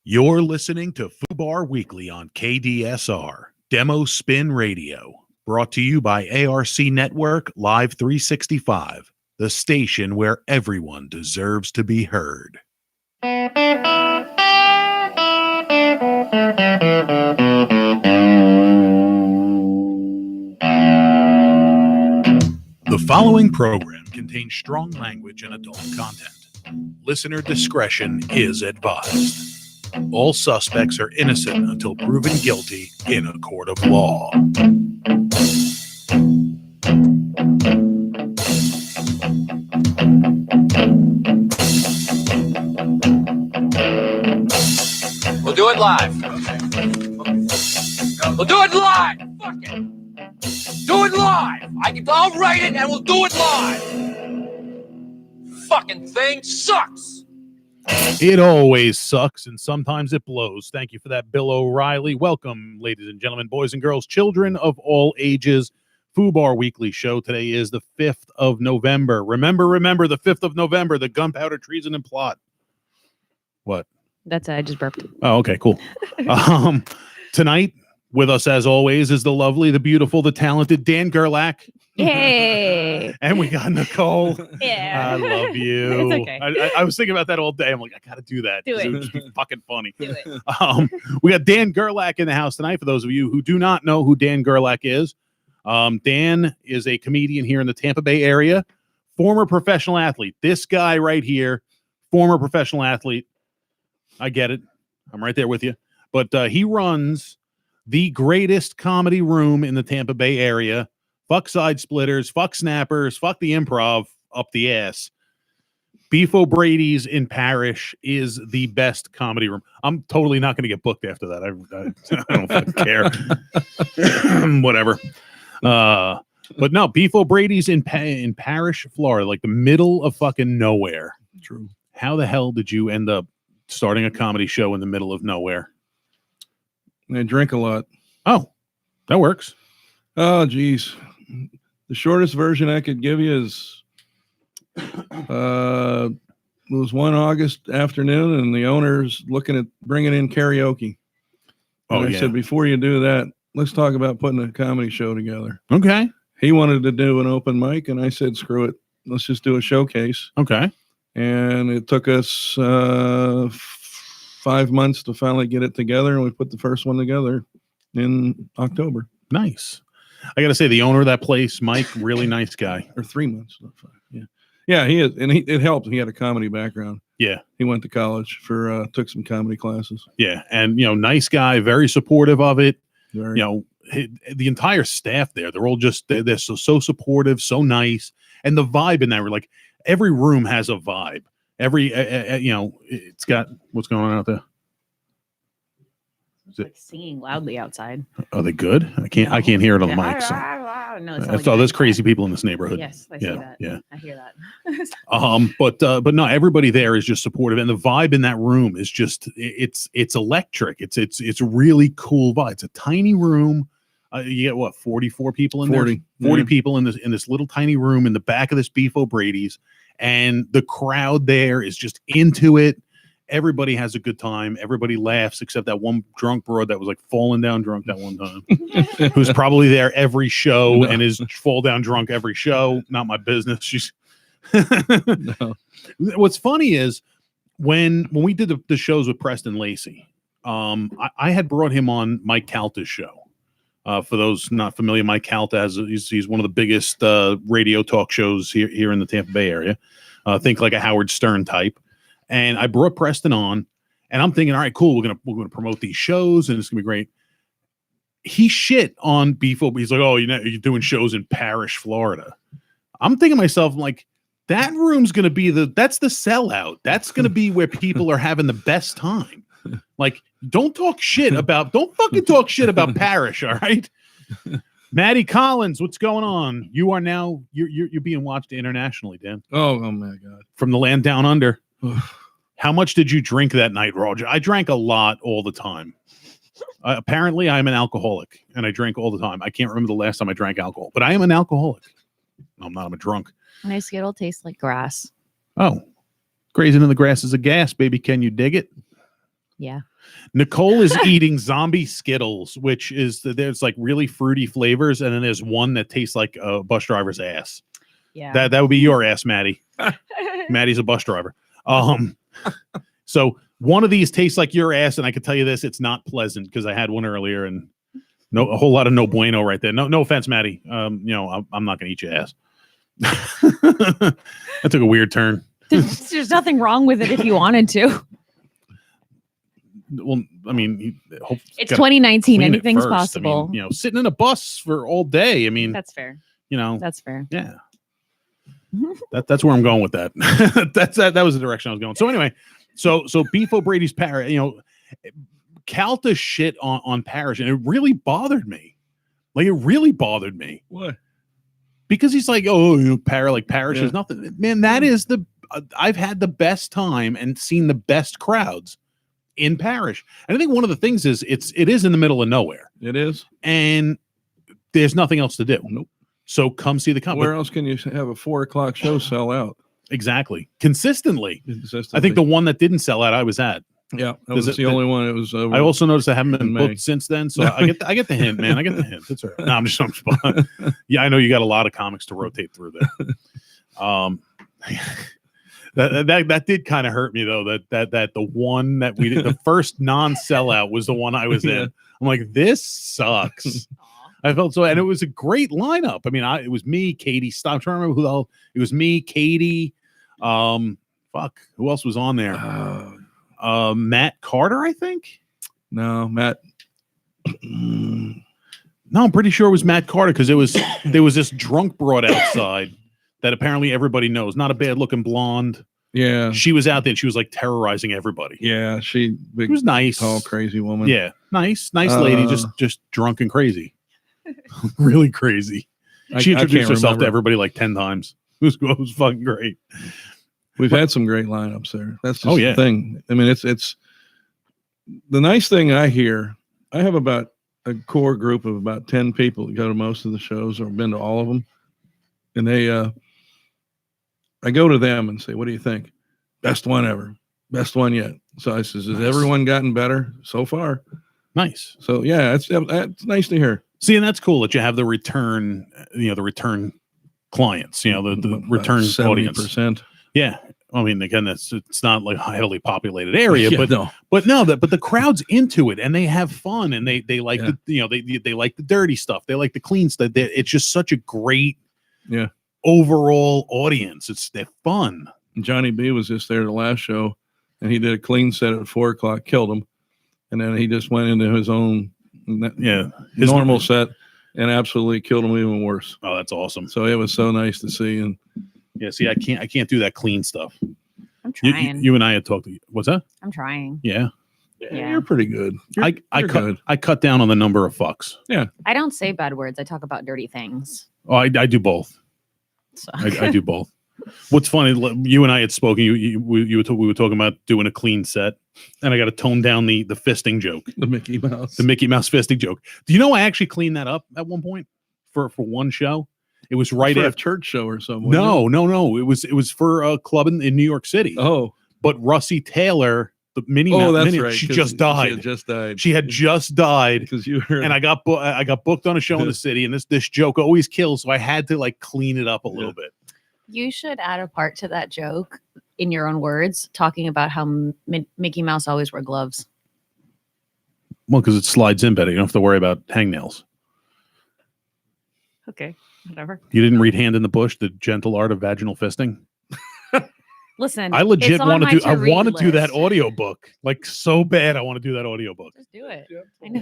You're listening to FUBAR Weekly on KDSR, Demo Spin Radio, brought to you by ARC Network Live 365, the station where everyone deserves to be heard. The following program contains strong language and adult content. Listener discretion is advised. All suspects are innocent until proven guilty in a court of law. We'll do it live. We'll do it live. Fuck it. Do it live. I'll write it and we'll do it live. Fucking thing sucks. It always sucks, and sometimes it blows. Thank you for that, Bill O'Reilly. Welcome, ladies and gentlemen, boys and girls, children of all ages. FUBAR Weekly Show. Today is the 5th of November. Remember, the 5th of November, the gunpowder treason and plot. What? That's it. I just burped. Oh, okay, cool. Tonight, with us, as always, is the lovely, the beautiful, the talented Dan Gierlach. Yay! And we got Nicole. Yeah. I love you. It's okay. I was thinking about that all day. I'm like, I got to do that. Do it. It would just be fucking funny. Do it. We got Dan Gierlach in the house tonight. For those of you who do not know who Dan Gierlach is, Dan is a comedian here in the Tampa Bay area, former professional athlete. This guy right here, former professional athlete. I get it. I'm right there with you. But he runs the greatest comedy room in the Tampa Bay area. Fuck side splitters, fuck snappers, fuck the improv up the ass. Beef O'Brady's in Parish is the best comedy room. I'm totally not going to get booked after that. I don't fucking care. Whatever. But no, Beef O'Brady's in Parish, Florida, like the middle of fucking nowhere. True. How the hell did you end up starting a comedy show in the middle of nowhere? I drink a lot. Oh, that works. Oh, geez. The shortest version I could give you is it was one August afternoon, and the owner's looking at bringing in karaoke. And I said, before you do that, let's talk about putting a comedy show together. Okay. He wanted to do an open mic, and I said, screw it. Let's just do a showcase. Okay. And it took us 5 months to finally get it together, and we put the first one together in October. Nice. I got to say, the owner of that place, Mike, really nice guy. Or 3 months. Not 5. Yeah. Yeah, he is. And it helped. He had a comedy background. Yeah. He went to college took some comedy classes. Yeah. And, nice guy, very supportive of it. Very. The entire staff there, they're all just, they're so supportive, so nice. And the vibe in there, like every room has a vibe. It's got, what's going on out there? It's like singing loudly outside. Are they good? I can't hear it on the mic. So. No, There's crazy people in this neighborhood. Yes, I see that. Yeah, I hear that. But no, everybody there is just supportive, and the vibe in that room is just it's electric. It's a really cool vibe. It's a tiny room. You get what, 44 people in 40, there? 40 yeah. people in this little tiny room in the back of this Beef O'Brady's, and the crowd there is just into it. Everybody has a good time. Everybody laughs, except that one drunk broad that was like falling down drunk that one time, who's probably there every show and is fall down drunk every show. Not my business. She's. No. What's funny is when we did the shows with Preston Lacey, I had brought him on Mike Calta's show. For those not familiar, Mike Calta he's one of the biggest radio talk shows here in the Tampa Bay area. Think like a Howard Stern type. And I brought Preston on, and I'm thinking, all right, cool. We're gonna promote these shows, and it's gonna be great. He shit on Beef O'Brady's. He's like, oh, you're doing shows in Parish, Florida. I'm thinking to myself, I'm like, that room's gonna be that's the sellout. That's gonna be where people are having the best time. Like, don't fucking talk shit about Parish, all right? Maddie Collins, what's going on? You are now you're being watched internationally, Dan. Oh my God. From the land down under. How much did you drink that night, Roger? I drank a lot all the time. Apparently, I'm an alcoholic, and I drink all the time. I can't remember the last time I drank alcohol, but I am an alcoholic. I'm not. I'm a drunk. My Skittle tastes like grass. Oh, grazing in the grass is a gas, baby. Can you dig it? Yeah. Nicole is eating zombie Skittles, which is there's like really fruity flavors, and then there's one that tastes like a bus driver's ass. Yeah. That would be your ass, Maddie. Maddie's a bus driver. So one of these tastes like your ass, and I can tell you this, it's not pleasant because I had one earlier, and a whole lot of no bueno right there. No offense, Maddie. I'm not gonna eat your ass. That took a weird turn. There's nothing wrong with it if you wanted to. Well, I mean, It's 2019. clean it Anything's first. possible. I mean, sitting in a bus for all day. I mean, That's fair. That's fair. yeah. That's where I'm going with that. That was the direction I was going. So anyway, so Beef O'Brady's Parish, Calta shit on Parish, and it really bothered me. Like, it really bothered me. What? Because he's like, Parish is nothing. Man, that is I've had the best time and seen the best crowds in Parish. And I think one of the things is it is in the middle of nowhere. It is. And there's nothing else to do. Nope. So come see the company. Where else can you have a 4:00 show sell out? Exactly. Consistently. I think the one that didn't sell out, I was at. Yeah, that was the only one. It was. I also noticed I haven't been May. booked since then, so I get the hint, man. I get the hint. It's all right. No, I'm just yeah, I know you got a lot of comics to rotate through there. That did kind of hurt me though. That the one that we did, the first non-sellout was the one I was in. I'm like, this sucks. I felt so, and it was a great lineup. I mean, it was me, Katie. Stop trying to remember who the hell. It was me, Katie. Who else was on there? Matt Carter, I think. No, Matt. No, I'm pretty sure it was Matt Carter because there was this drunk broad outside that apparently everybody knows. Not a bad looking blonde. Yeah, she was out there. And she was like terrorizing everybody. Yeah, she was nice, tall, crazy woman. Yeah, nice lady, just drunk and crazy, really crazy. She introduced herself to everybody like 10 times. It was fucking great. We've had some great lineups there. That's just the thing. I mean, it's the nice thing I hear. I have about a core group of about 10 people that go to most of the shows or been to all of them. And I go to them and say, what do you think? Best one ever. Best one yet. So I says, has everyone gotten better so far? Nice. So yeah, it's nice to hear. See, and that's cool that you have the return, the return clients, the return 70%. Audience. Yeah. I mean, again, it's not like a highly populated area, but the crowd's into it and they have fun and they like they like the dirty stuff. They like the clean stuff. It's just such a great overall audience. They're fun. Johnny B was just there the last show and he did a clean set at 4:00, killed him. And then he just went into his own his normal set and absolutely killed him even worse. Oh, that's awesome. So it was so nice to see. And yeah, see, I can't do that clean stuff. I'm trying. You and I had talked. What's that? I'm trying. Yeah. You're pretty good. I cut down on the number of fucks. Yeah. I don't say bad words. I talk about dirty things. Oh, I do both. So. I do both. What's funny, you and I had spoken. We were talking about doing a clean set, and I got to tone down the fisting joke. The Mickey Mouse fisting joke. Do you know I actually cleaned that up at one point for one show? It was right after a church show or something. No. It was for a club in New York City. Oh, but Russie Taylor, the right. She just died. She had just died because you heard. And I got booked on a show in the city, and this joke always kills, so I had to like clean it up a little bit. You should add a part to that joke in your own words, talking about how Mickey Mouse always wore gloves. Well, because it slides in better. You don't have to worry about hangnails. Okay, whatever. You didn't read Hand in the Bush, The Gentle Art of Vaginal Fisting? Listen, I legit want to do. I want to do that list. audiobook like so bad. I want to do that audiobook. Just do it.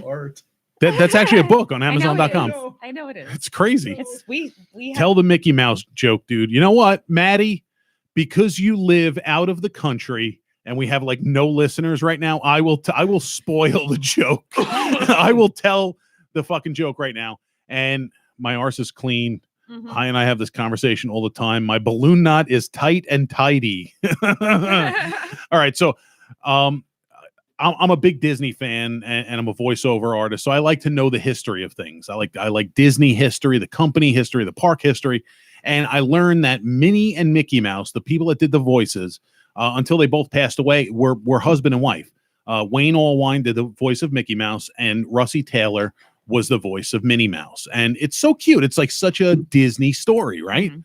Art. That's actually a book on Amazon.com. I know it is. It's crazy. It's we Tell the Mickey Mouse joke, dude. You know what, Maddie? Because you live out of the country and we have like no listeners right now, I will spoil the joke. I will tell the fucking joke right now. And my arse is clean. Mm-hmm. I and I have this conversation all the time. My balloon knot is tight and tidy. All right, so I'm a big Disney fan and I'm a voiceover artist, so I like to know the history of things. I like Disney history, the company history, the park history, and I learned that Minnie and Mickey Mouse, the people that did the voices, until they both passed away, were husband and wife. Wayne Allwine did the voice of Mickey Mouse, and Russie Taylor was the voice of Minnie Mouse. And it's so cute. It's like such a Disney story, right? Mhm.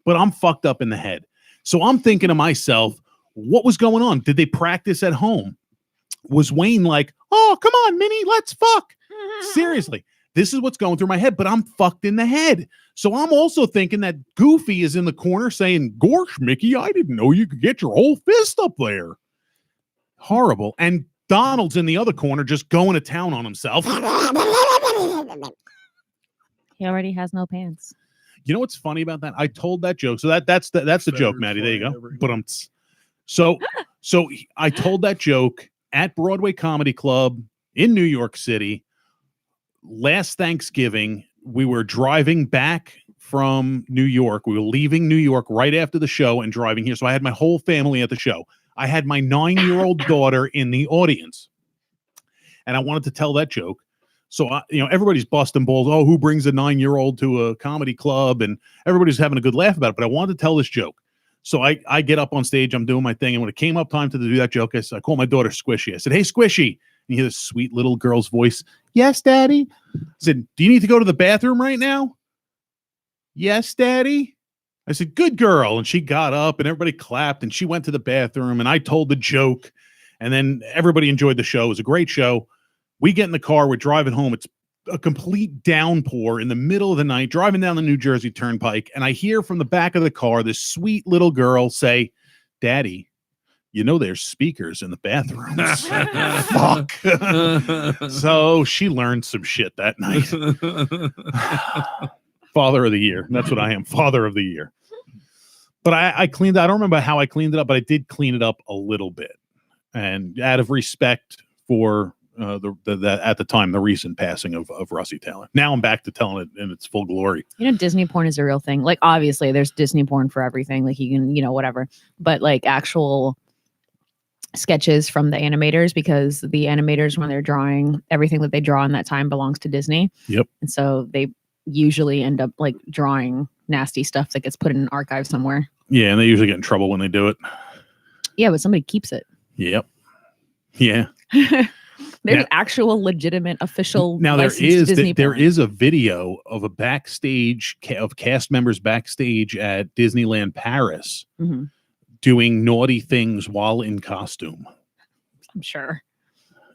But I'm fucked up in the head. So I'm thinking to myself, what was going on? Did they practice at home? Was Wayne like, oh, come on, Minnie, let's fuck? Seriously, this is what's going through my head, but I'm fucked in the head. So I'm also thinking that Goofy is in the corner saying, gosh, Mickey, I didn't know you could get your whole fist up there. Horrible. And Donald's in the other corner just going to town on himself. He already has no pants. You know what's funny about that? I told that joke. So that's the joke, Maddie. There you go. But so I told that joke at Broadway Comedy Club in New York City last Thanksgiving. We were driving back from New York. We were leaving New York right after the show and driving here. So I had my whole family at the show. I had my 9-year-old daughter in the audience, and I wanted to tell that joke. So, everybody's busting balls. Oh, who brings a 9-year-old to a comedy club? And everybody's having a good laugh about it. But I wanted to tell this joke. So I get up on stage. I'm doing my thing. And when it came up time to do that joke, I called my daughter Squishy. I said, hey, Squishy. And you hear this sweet little girl's voice. Yes, Daddy. I said, do you need to go to the bathroom right now? Yes, Daddy. I said, good girl. And she got up and everybody clapped and she went to the bathroom and I told the joke. And then everybody enjoyed the show. It was a great show. We get in the car. We're driving home. It's a complete downpour in the middle of the night, driving down the New Jersey Turnpike. And I hear from the back of the car, this sweet little girl say, Daddy, there's speakers in the bathrooms. Fuck. So she learned some shit that night. Father of the year. That's what I am. Father of the year. But I cleaned it. I don't remember how I cleaned it up, but I did clean it up a little bit. And out of respect for at the time, the recent passing of Russie Taylor. Now I'm back to telling it in its full glory. Disney porn is a real thing. Like, obviously, there's Disney porn for everything. Like, you can, whatever. But, like, actual sketches from the animators, because the animators, when they're drawing, everything that they draw in that time belongs to Disney. Yep. And so they usually end up, like, drawing nasty stuff that gets put in an archive somewhere. Yeah, and they usually get in trouble when they do it. Yeah, but somebody keeps it. Yep. Yeah. There's actual legitimate official. Now there Disney is a video of a backstage of cast members backstage at Disneyland Paris doing naughty things while in costume. I'm sure.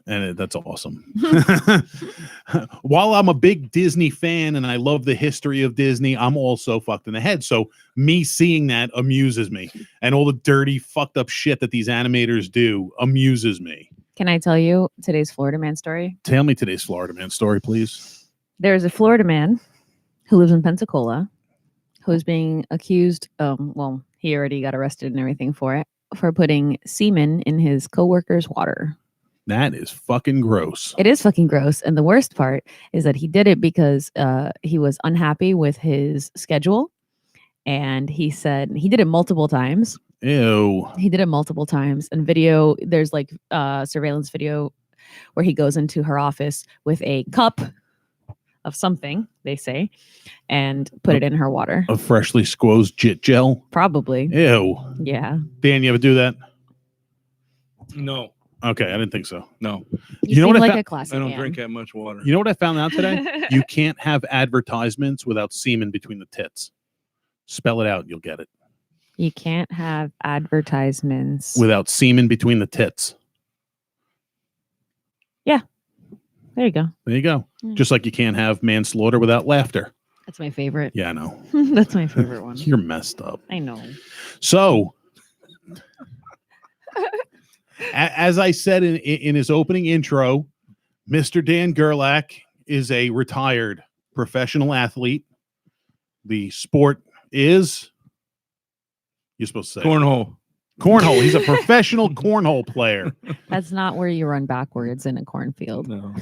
And that's awesome. While I'm a big Disney fan and I love the history of Disney, I'm also fucked in the head. So me seeing that amuses me. And all the dirty, fucked up shit that these animators do amuses me. Can I tell you today's Florida man story? Tell me today's Florida man story, please. There's a Florida man who lives in Pensacola who's being accused. He already got arrested and everything for putting semen in his coworker's water. That is fucking gross. It is fucking gross. And the worst part is that he did it because he was unhappy with his schedule. And he said he did it multiple times. Ew. He did it multiple times. And there's like surveillance video where he goes into her office with a cup of something, they say, and put it in her water. A freshly squoze jit gel? Probably. Ew. Yeah. Dan, you ever do that? No. Okay, I didn't think so. No. You know what? Like I a classic. I don't man. drink that much water. You know what I found out today? You can't have advertisements without semen between the tits. Spell it out, you'll get it. You can't have advertisements without semen between the tits. Yeah. There you go. There you go. Just like you can't have manslaughter without laughter. That's my favorite. Yeah, I know. That's my favorite one. You're messed up. I know. So, as I said in his opening intro, Mr. Dan Gierlach is a retired professional athlete. The sport is, you're supposed to say cornhole. Cornhole. He's a professional cornhole player. That's not where you run backwards in a cornfield. No.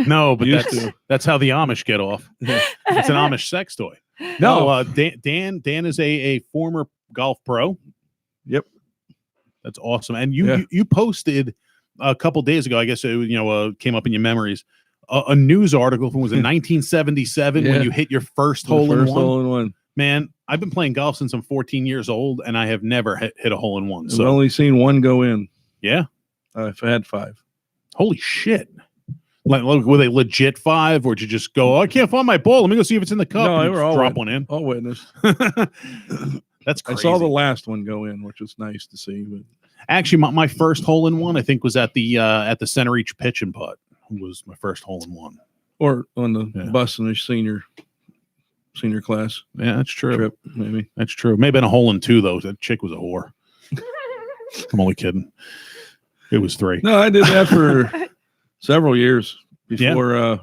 No, but Used that's how the Amish get off. It's an Amish sex toy. No, Dan is a former golf pro. Yep. That's awesome. And you posted a couple days ago, I guess it came up in your memories, a news article from, was it 1977 when you hit your first hole in one? Man, I've been playing golf since I'm 14 years old, and I have never hit a hole in one. So I've only seen one go in. Yeah. I've had 5. Holy shit. Like, were they legit 5, or did you just go, oh, I can't find my ball, let me go see if it's in the cup? No, and they you were just all drop one in. All witness. That's I crazy. saw the last one go in, which was nice to see. But Actually, my first hole in one, I think, was at the center each pitch and putt. Was my first hole in one. or on the bus in the senior class. Yeah, that's true. Trip, maybe. That's true. Maybe in a hole in 2, though. That chick was a whore. I'm only kidding. It was 3. No, I did that for several years before.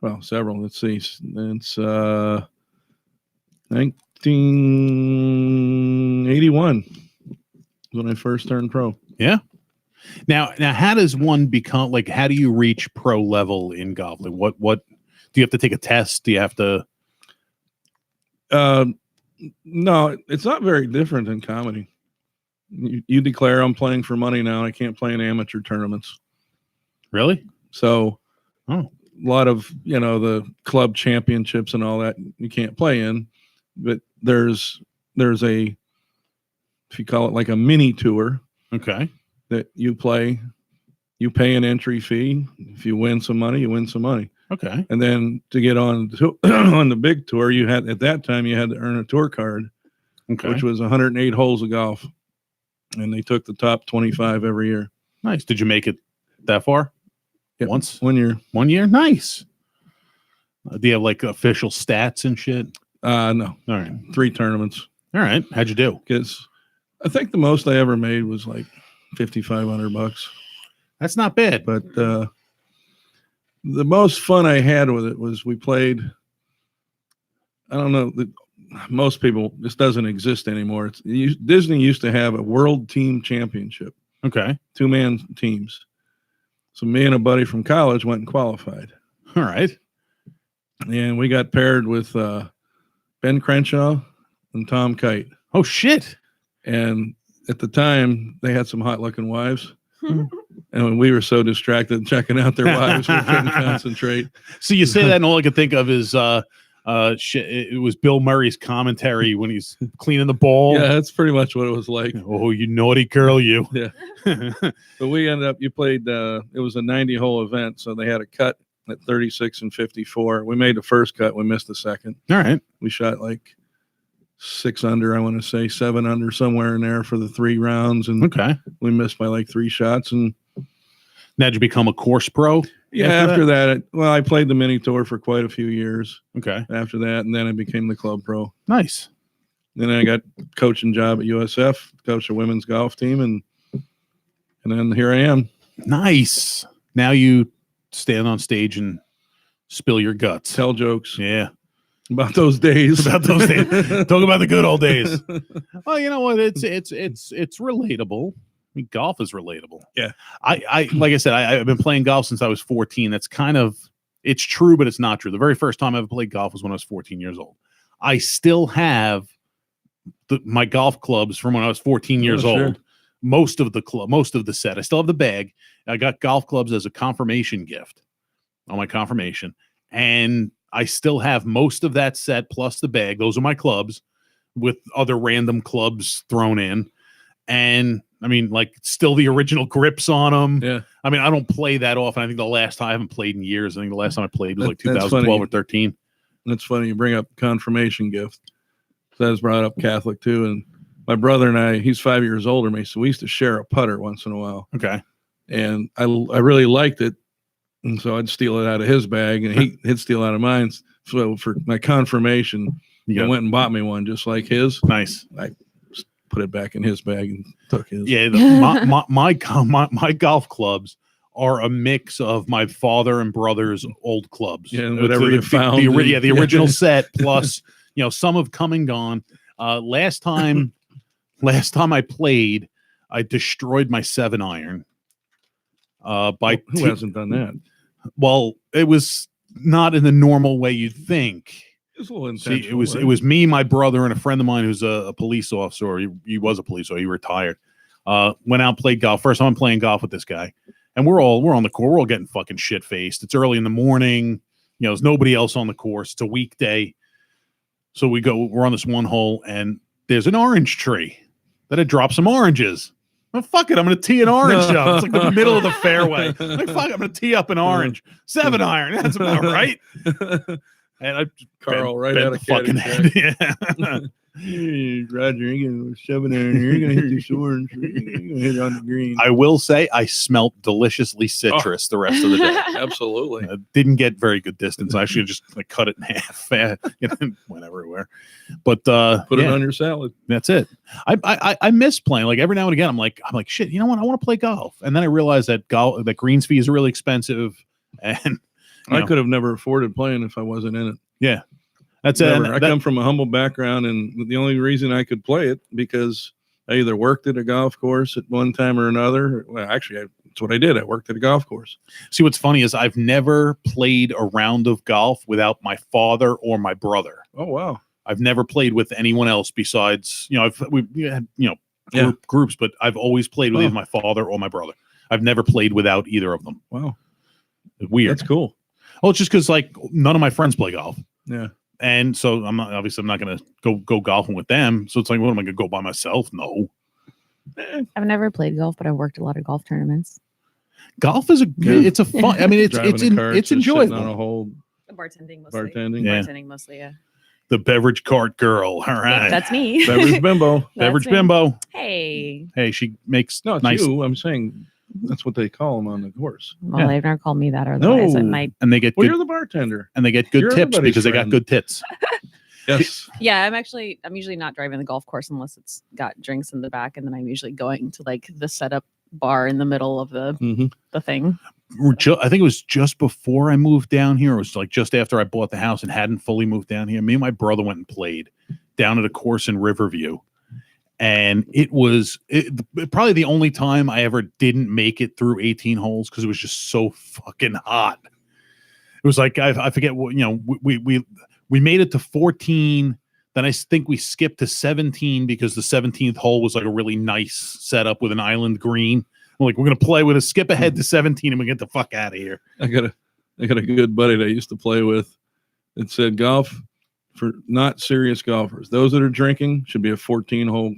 Well, several. Let's see. It's 1981 when I first turned pro. Yeah. Now, how does one become, like, how do you reach pro level in golf? Like, what do you have to take a test? Do you have to? No, it's not very different than comedy. You declare, I'm playing for money now. I can't play in amateur tournaments. Really? So, a lot of, the club championships and all that you can't play in, but there's a, if you call it like a mini tour. Okay. That you play, you pay an entry fee. If you win some money, you win some money. Okay. And then to get on on the big tour, at that time you had to earn a tour card, which was 108 holes of golf, and they took the top 25 every year. Nice. Did you make it that far? Yep. Once? 1 year. 1 year? Nice. Do you have like official stats and shit? No. All right. 3 tournaments. All right. How'd you do? Because I think the most I ever made was like $5,500. That's not bad. But the most fun I had with it was we played. I don't know. Most people, this doesn't exist anymore. Disney used to have a world team championship. Okay. 2-man teams. So me and a buddy from college went and qualified. All right. And we got paired with Ben Crenshaw and Tom Kite. Oh, shit. And at the time, they had some hot-looking wives. And we were so distracted checking out their wives, we couldn't concentrate. So you say that, and all I could think of is shit. It was Bill Murray's commentary when he's cleaning the ball. Yeah, that's pretty much what it was like. Oh, you naughty girl, you. Yeah. But we ended up, you played, it was a 90-hole event, so they had a cut at 36 and 54. We made the first cut. We missed the second. All right. We shot like 6 under, I want to say 7 under, somewhere in there for the 3 rounds. And we missed by like 3 shots. And now did you become a course pro? Yeah, after that, I played the mini tour for quite a few years. Okay. After that, and then I became the club pro. Nice. Then I got coaching job at USF, coach a women's golf team, and then here I am. Nice. Now you stand on stage and spill your guts. Tell jokes. Yeah. About those days. Talk about the good old days. Well, you know what? It's relatable. I mean, golf is relatable. Yeah. I like I said, I've been playing golf since I was 14. That's kind of, it's true, but it's not true. The very first time I ever played golf was when I was 14 years old. I still have my golf clubs from when I was 14 years old. Most of the set. I still have the bag. I got golf clubs as a confirmation gift on my confirmation. And I still have most of that set plus the bag. Those are my clubs with other random clubs thrown in. And I mean, like, still the original grips on them. Yeah. I mean, I don't play that often. I think the last time I haven't played in years. I think the last time I played was like 2012 funny. or 13. That's funny. You bring up confirmation gift. So that was brought up Catholic too. And my brother and I, he's 5 years older than me. So we used to share a putter once in a while. Okay. And I really liked it. And so I'd steal it out of his bag and he'd steal out of mine. So for my confirmation, I went and bought me one just like his. Nice. I put it back in his bag and took his. Yeah. My golf clubs are a mix of my father and brot's old clubs. Yeah. And whatever you found. The original set plus, some have come and gone. Last time I played, I destroyed my 7-iron. Who hasn't done that? Well, it was not in the normal way you'd think. It's a little intense. It was me, my brother, and a friend of mine who's a police officer. He was a police officer. He retired. Went out and played golf. First time I'm playing golf with this guy, and we're on the course. We're all getting fucking shit faced. It's early in the morning. There's nobody else on the course. It's a weekday, so we're on this one hole, and there's an orange tree that had dropped some oranges. Well, fuck it. I'm going to tee an orange up. It's like the middle of the fairway. Like, fuck it. I'm going to tee up an orange. 7 iron. That's about right. And I Carl, right bent out the of fucking head. Yeah. Hey, Roger, you're going to 7 iron. You're going to hit this orange. You're going to hit it on the green. I will say I smelt deliciously citrus the rest of the day. Absolutely. Didn't get very good distance. I should just like cut it in half. Went everywhere. But Put it yeah, on your salad. that's it. I miss playing. Like every now and again, I'm like shit. You know what? I want to play golf. And then I realized that greens fees are really expensive. And I could have never afforded playing if I wasn't in it. Yeah, that's it. I come from a humble background, and the only reason I could play it because I either worked at a golf course at one time or another. Well, actually, that's what I did. I worked at a golf course. See, what's funny is I've never played a round of golf without my father or my brother. Oh, wow. I've never played with anyone else besides, we had, groups, but I've always played with either my father or my brother. I've never played without either of them. Wow. Weird. That's cool. Oh, it's just because like none of my friends play golf. Yeah. And so I'm not going to go golfing with them. So it's like, what am I going to go by myself? No. I've never played golf, but I've worked a lot of golf tournaments. Golf is it's a fun. I mean, it's enjoyable. On a whole Bartending mostly. Bartending, mostly, yeah. The beverage cart girl. All right. That's me. Beverage bimbo. Beverage me. bimbo. Hey. Hey, she makes No, it's nice. you. I'm saying that's what they call them on the course. Well, Yeah. they've never called me that, or otherwise No. I might. And they get Well, good, you're the bartender. and they get good you're tips everybody's because they got friend. good tits. Yes. Yeah, I'm usually not driving the golf course unless it's got drinks in the back, and then I'm usually going to like the setup bar in the middle of the thing. I think it was just before I moved down here. It was like just after I bought the house and hadn't fully moved down here. Me and my brother went and played down at a course in Riverview. And it was probably the only time I ever didn't make it through 18 holes because it was just so fucking hot. It was like, I forget what, we made it to 14. Then I think we skipped to 17 because the 17th hole was like a really nice setup with an island green. I'm like, we're going to play with a skip ahead to 17 and we get the fuck out of here. I got a good buddy that I used to play with that said golf for not serious golfers. Those that are drinking should be a 14-hole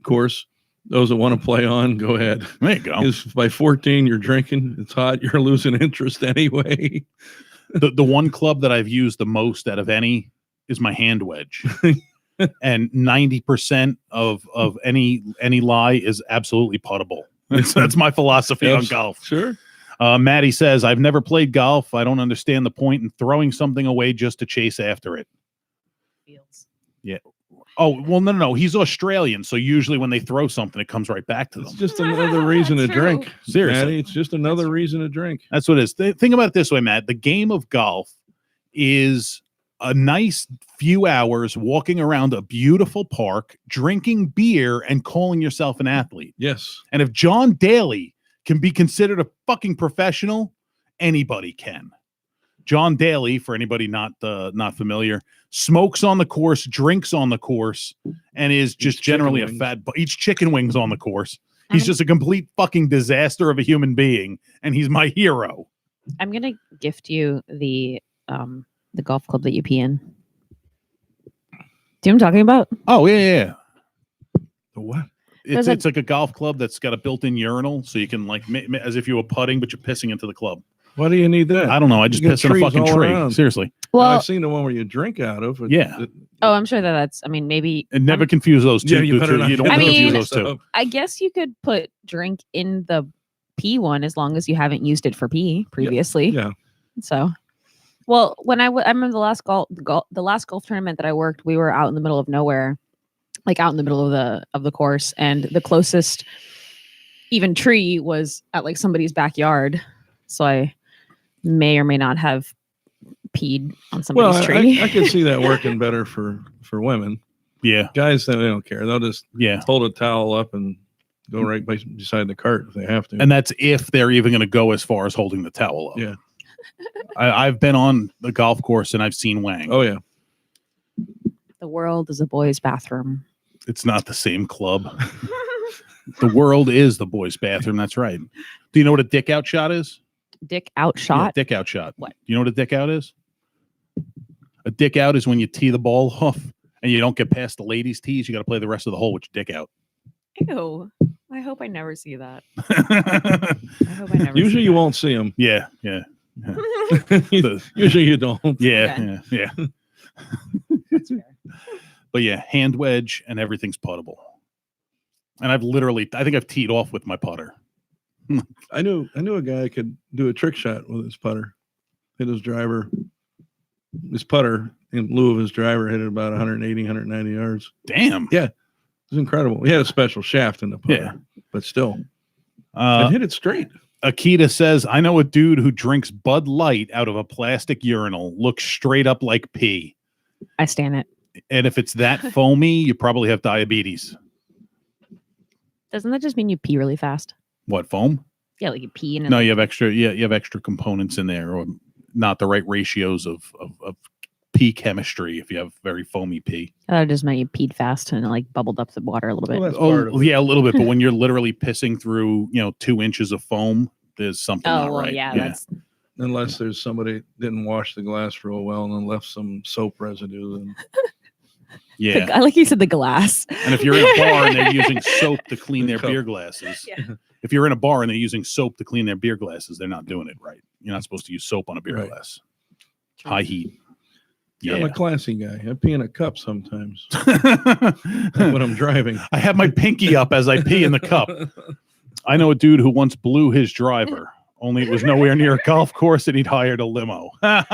course. Those that want to play on, go ahead. There you go. Because by 14, you're drinking. It's hot. You're losing interest anyway. The one club that I've used the most out of any is my hand wedge. And 90% of any lie is absolutely puttable. That's my philosophy on golf. Sure. Maddie says, I've never played golf. I don't understand the point in throwing something away just to chase after it. Fields. Yeah. Oh, well, no. He's Australian. So usually when they throw something, it comes right back to them. It's just another reason to True. drink. Seriously. Maddie, it's just another reason to drink. That's what it is. Think about it this way, Matt. The game of golf is a nice few hours walking around a beautiful park, drinking beer and calling yourself an athlete. Yes. And if John Daly can be considered a fucking professional, anybody can. John Daly, for anybody not familiar, smokes on the course, drinks on the course, and is just generally a fat. Eats chicken wings on the course. He's just a complete fucking disaster of a human being, and he's my hero. I'm gonna gift you the golf club that you pee in. Do you know what I'm talking about? Oh yeah. The what? It's like a golf club that's got a built-in urinal, so you can like as if you were putting, but you're pissing into the club. Why do you need that? I don't know. I just You got piss in a trees fucking all tree. around. Seriously. Well, I've seen the one where you drink out of. Yeah. I'm sure that's. I mean, maybe. And never confuse those two. Yeah, you better not. You don't I confuse mean- those two. I guess you could put drink in the pee one as long as you haven't used it for pee previously. Yeah. So, well, when I remember the last golf tournament that I worked, we were out in the middle of nowhere, like out in the middle of the course, and the closest even tree was at like somebody's backyard. So I may or may not have peed on somebody's Well, tree. I can see that working better for women. Yeah. Guys, they don't care. They'll just Yeah. hold a towel up and go right beside the cart if they have to. And that's if they're even going to go as far as holding the towel up. Yeah. I've been on the golf course and I've seen Wang. Oh yeah. The world is a boy's bathroom. It's not the same club. The world is the boys' bathroom. That's right. Do you know what a dick out shot is? Dick out shot. Yeah, dick out shot. What? You know what a dick out is? A dick out is when you tee the ball off and you don't get past the ladies' tees. You got to play the rest of the hole with your dick out. Ew. I hope I never see that. I hope I never. Usually see you that. won't see them. Yeah. Usually you don't. Yeah. Okay. That's fair. But yeah, hand wedge and everything's puttable. And I think I've teed off with my putter. I knew a guy could do a trick shot with his putter. Hit his putter in lieu of his driver, hit it about 180, 190 yards. Damn. Yeah. It was incredible. He had a special shaft in the putter, but still, and hit it straight. Akita says, I know a dude who drinks Bud Light out of a plastic urinal. Looks straight up like pee. I stand it. And if it's that foamy, you probably have diabetes. Doesn't that just mean you pee really fast? What, foam? Yeah, like you pee and No, you have extra. Yeah, you have extra components in there, or not the right ratios of pee chemistry. If you have very foamy pee, that just meant you peed fast and it like bubbled up the water a little bit. Well, that's part of it. Yeah, a little bit. But when you're literally pissing through, 2 inches of foam, there's something not right. Yeah, that's Unless there's somebody didn't wash the glass real well and then left some soap residue. And Yeah. I like you said the glass. And if you're in a bar and they're using soap to clean their beer glasses, Yeah. if you're in a bar and they're using soap to clean their beer glasses, they're not doing it right. You're not supposed to use soap on a beer Right. glass. High heat. Yeah. I'm Yeah. a classy guy. I pee in a cup sometimes when I'm driving. I have my pinky up as I pee in the cup. I know a dude who once blew his driver, only it was nowhere near a golf course and he'd hired a limo. It's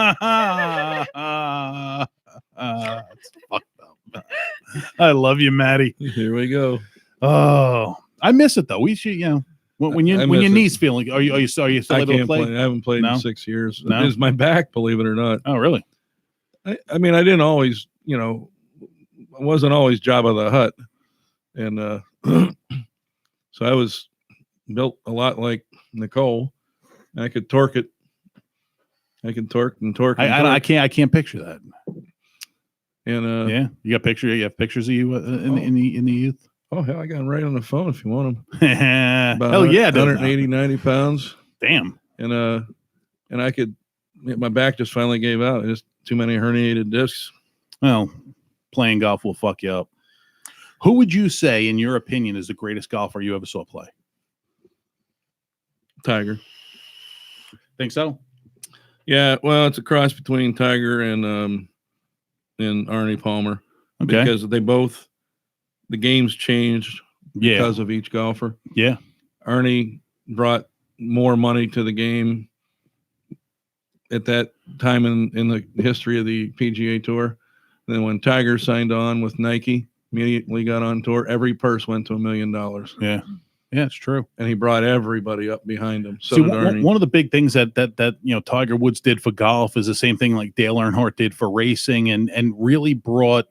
fucked up. I love you, Maddie. Here we go. Oh, I miss it though. We should, when I your miss it. knee's feeling, are you still I able to can't play? play. I haven't played No? in 6 years. No? It is my back, believe it or not. Oh, really? I mean, I didn't always, I wasn't always Jabba the Hutt. And so I was built a lot like Nicole. I could torque it. I can torque and torque. And I torque. can't picture that. And Yeah, you got you have pictures of you in the youth. oh hell, I got them right on the phone if you want them. About Hell yeah, dude. 180, 90 pounds. Damn. And I could. My back just finally gave out. Just too many herniated discs. Well, playing golf will fuck you up. Who would you say, in your opinion, is the greatest golfer you ever saw play? Tiger. Think so? Yeah, well, it's a cross between Tiger and Arnie Palmer. Okay. Because the game's changed Yeah. because of each golfer. Yeah. Arnie brought more money to the game at that time in the history of the PGA Tour. And then when Tiger signed on with Nike, immediately got on tour, every purse went to $1 million. Yeah. Yeah, it's true. And he brought everybody up behind him. So See, did Arnie. one of the big things that Tiger Woods did for golf is the same thing like Dale Earnhardt did for racing, and really brought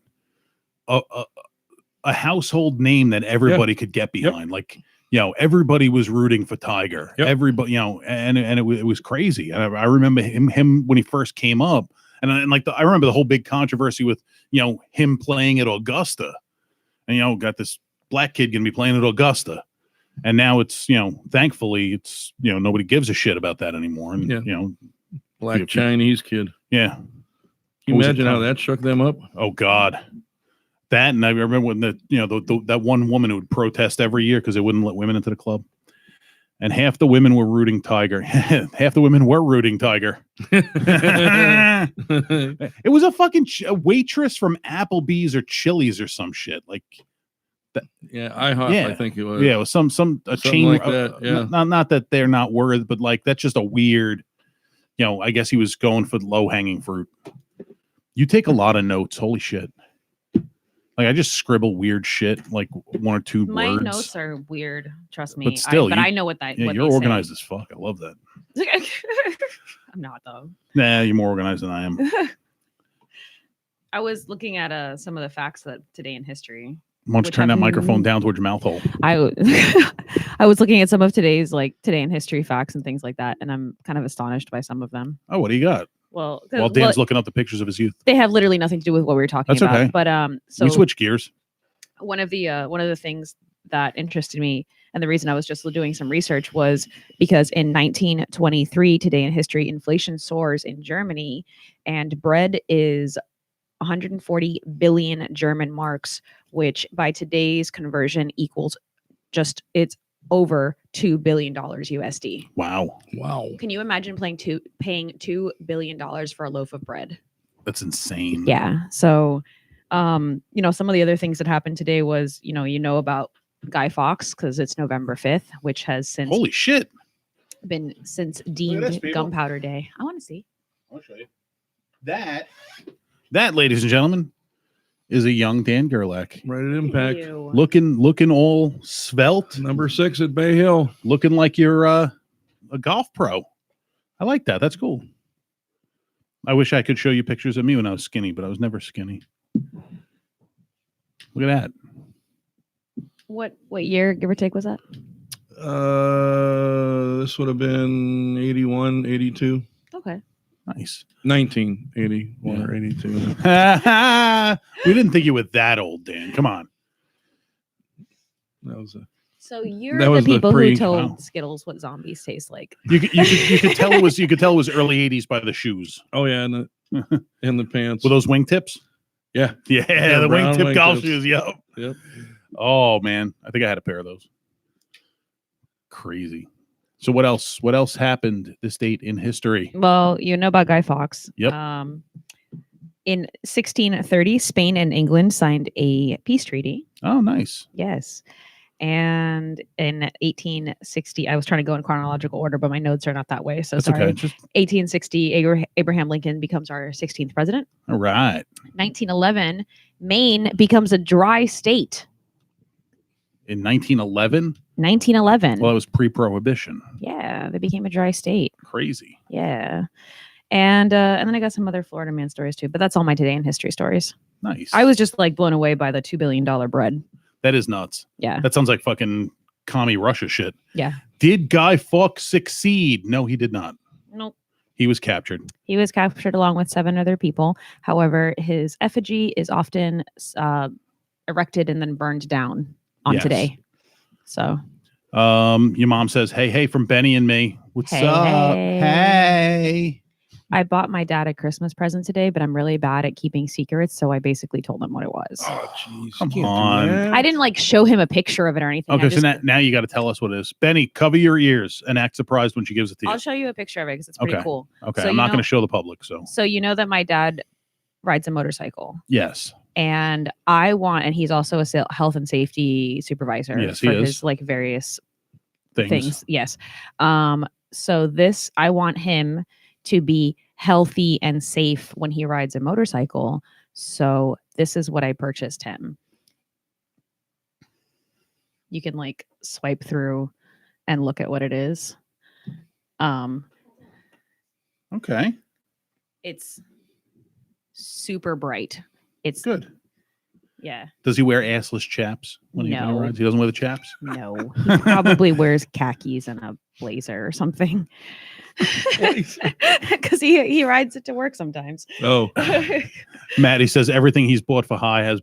a household name that everybody could get behind. Like, everybody was rooting for Tiger. Yep. Everybody, and it was crazy. And I remember him when he first came up, and I remember the whole big controversy with him playing at Augusta, and got this black kid gonna be playing at Augusta. And now it's, thankfully it's, nobody gives a shit about that anymore. And, Black Chinese kid. yeah. Can you imagine how that shook them up? Oh God. That, and I remember when that one woman who would protest every year because they wouldn't let women into the club. And half the women were rooting Tiger. Half the women were rooting Tiger. It was a fucking waitress from Applebee's or Chili's or some shit. Like, Yeah, IHOP, Yeah. I think it was. yeah, it was some Something chain like that, yeah. Not that they're not worth, but like that's just a weird. I guess he was going for the low hanging fruit. You take a lot of notes. Holy shit! Like I just scribble weird shit, like one or two My words. notes are weird. Trust me. But still, I know what that. Yeah, what you're they say. organized as fuck. I love that. I'm not though. Nah, you're more organized than I am. I was looking at some of the facts that today in history. Why don't you Which turn that have- microphone down towards your mouth hole? I was looking at some of today's today in history facts and things like that, and I'm kind of astonished by some of them. Oh, what do you got? Well, While Dan's looking up the pictures of his youth. they have literally nothing to do with what we were talking That's about. okay. But so We switch gears. one of the things that interested me, and the reason I was just doing some research, was because in 1923, today in history, inflation soars in Germany, and bread is 140 billion German marks, which by today's conversion equals it's over $2 billion USD. Wow. Wow. Can you imagine paying $2 billion for a loaf of bread? That's insane. Yeah. So, some of the other things that happened today was, about Guy Fawkes because it's November 5th, which has since Holy shit. been this, deemed people. Gunpowder Day. I want to see. I'll show you. That, ladies and gentlemen, is a young Dan Gierlach. Right at impact. Ew. Looking all svelte. Number 6 at Bay Hill. Looking like you're a golf pro. I like that. That's cool. I wish I could show you pictures of me when I was skinny, but I was never skinny. Look at that. What year, give or take, was that? This would have been 81, 82. Okay. Nice. 1981 or 82. We didn't think you were that old, Dan. Come on. That was a So you're That the was the people pre- who told wow. Skittles what zombies taste like. You could tell it was early 80s by the shoes. oh yeah, and the pants. With those wingtips? Yeah. Yeah, the brown wingtip golf wingtips. shoes. Yep. Yep. Oh man, I think I had a pair of those. Crazy. So what else? What else happened this date in history? Well, you know about Guy Fawkes. Yep. In 1630, Spain and England signed a peace treaty. Oh, nice. Yes. And in 1860, I was trying to go in chronological order, but my notes are not that way. So That's sorry. okay. Just 1860, Abraham Lincoln becomes our 16th president. all right. 1911, Maine becomes a dry state. In 1911, 1911. well, it was pre-prohibition. Yeah, they became a dry state. Crazy. Yeah. And then I got some other Florida man stories too, but that's all my today in history stories. Nice. I was just like blown away by the $2 billion bread. That is nuts. Yeah. That sounds like fucking commie Russia shit. Yeah. Did Guy Fawkes succeed? No, he did not. Nope. He was captured. He was captured along with 7 other people. However, his effigy is often erected and then burned down on Yes. today. So Your mom says, hey, from Benny and me. What's Hey, up? hey. Hey. I bought my dad a Christmas present today, but I'm really bad at keeping secrets. So I basically told him what it was. Oh, jeez. Come you can't do on. that. I didn't like show him a picture of it or anything. I Okay, so just- now you got to tell us what it is. Benny, cover your ears and act surprised when she gives it to you. I'll show you a picture of it because it's pretty Okay. cool. Okay, so I'm you not going know- to show the public. So So you know that my dad rides a motorcycle. yes, And he's also a health and safety supervisor Yes, he for is. his like various things. things. Yes. So I want him to be healthy and safe when he rides a motorcycle. So this is what I purchased him. You can like swipe through and look at what it is. Okay, It's super bright. It's good. yeah. Does he wear assless chaps when he No. rides? He doesn't wear the chaps. No, he probably wears khakis and a blazer or something. Because he rides it to work sometimes. Oh, Maddie says everything he's bought for high has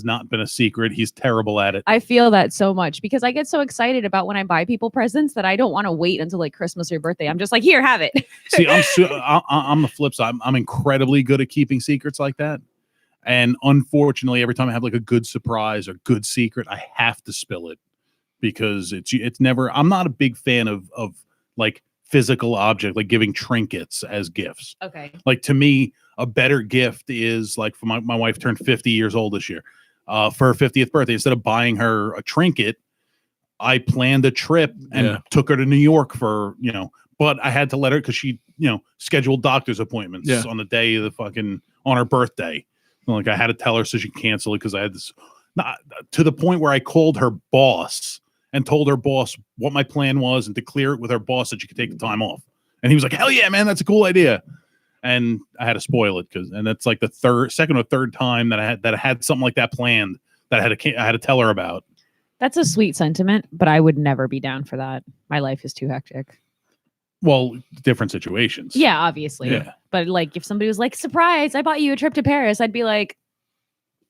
not been a secret. He's terrible at it. I feel that so much because I get so excited about when I buy people presents that I don't want to wait until like Christmas or birthday. I'm just like, here, have it. See, I'm the flip side. I'm incredibly good at keeping secrets like that. And unfortunately, every time I have like a good surprise or good secret, I have to spill it because it's never. I'm not a big fan of like physical object, like giving trinkets as gifts. Okay. Like to me, a better gift is like for my wife turned 50 years old this year. For her 50th birthday, instead of buying her a trinket, I planned a trip and took her to New York for, but I had to let her because she, scheduled doctor's appointments on the day of on her birthday. Like I had to tell her so she canceled it because I had this to the point where I called her boss and told her boss what my plan was and to clear it with her boss that she could take the time off. And he was like, hell yeah, man, that's a cool idea. And I had to spoil it and that's like the second or third time that I had something like that planned that I had to tell her about. That's a sweet sentiment, but I would never be down for that. My life is too hectic. Well, different situations. Yeah, obviously. Yeah. But like if somebody was like, surprise, I bought you a trip to Paris, I'd be like,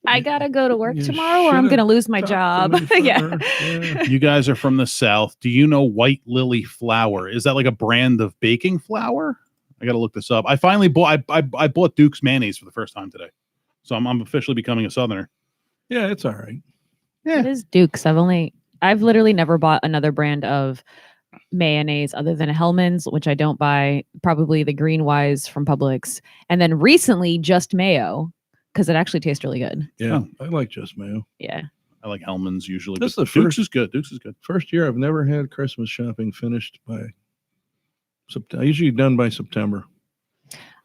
I gotta go to work You tomorrow or I'm should've gonna lose my job. talked to me Yeah. first. You guys are from the South. Do you know white lily flour? Is that like a brand of baking flour? I got to look this up. I finally bought, I bought Duke's mayonnaise for the first time today. So I'm officially becoming a Southerner. Yeah, it's all right. It is Duke's. I've I've literally never bought another brand of mayonnaise other than Hellman's, which I don't buy, probably the Green Wise from Publix, and then recently just mayo because it actually tastes really good. Yeah, Oh. I like just mayo. Yeah. I like Hellman's usually. This but is the Duke's first- is good. Duke's is good. First year I've never had Christmas shopping finished by September. Usually done by September.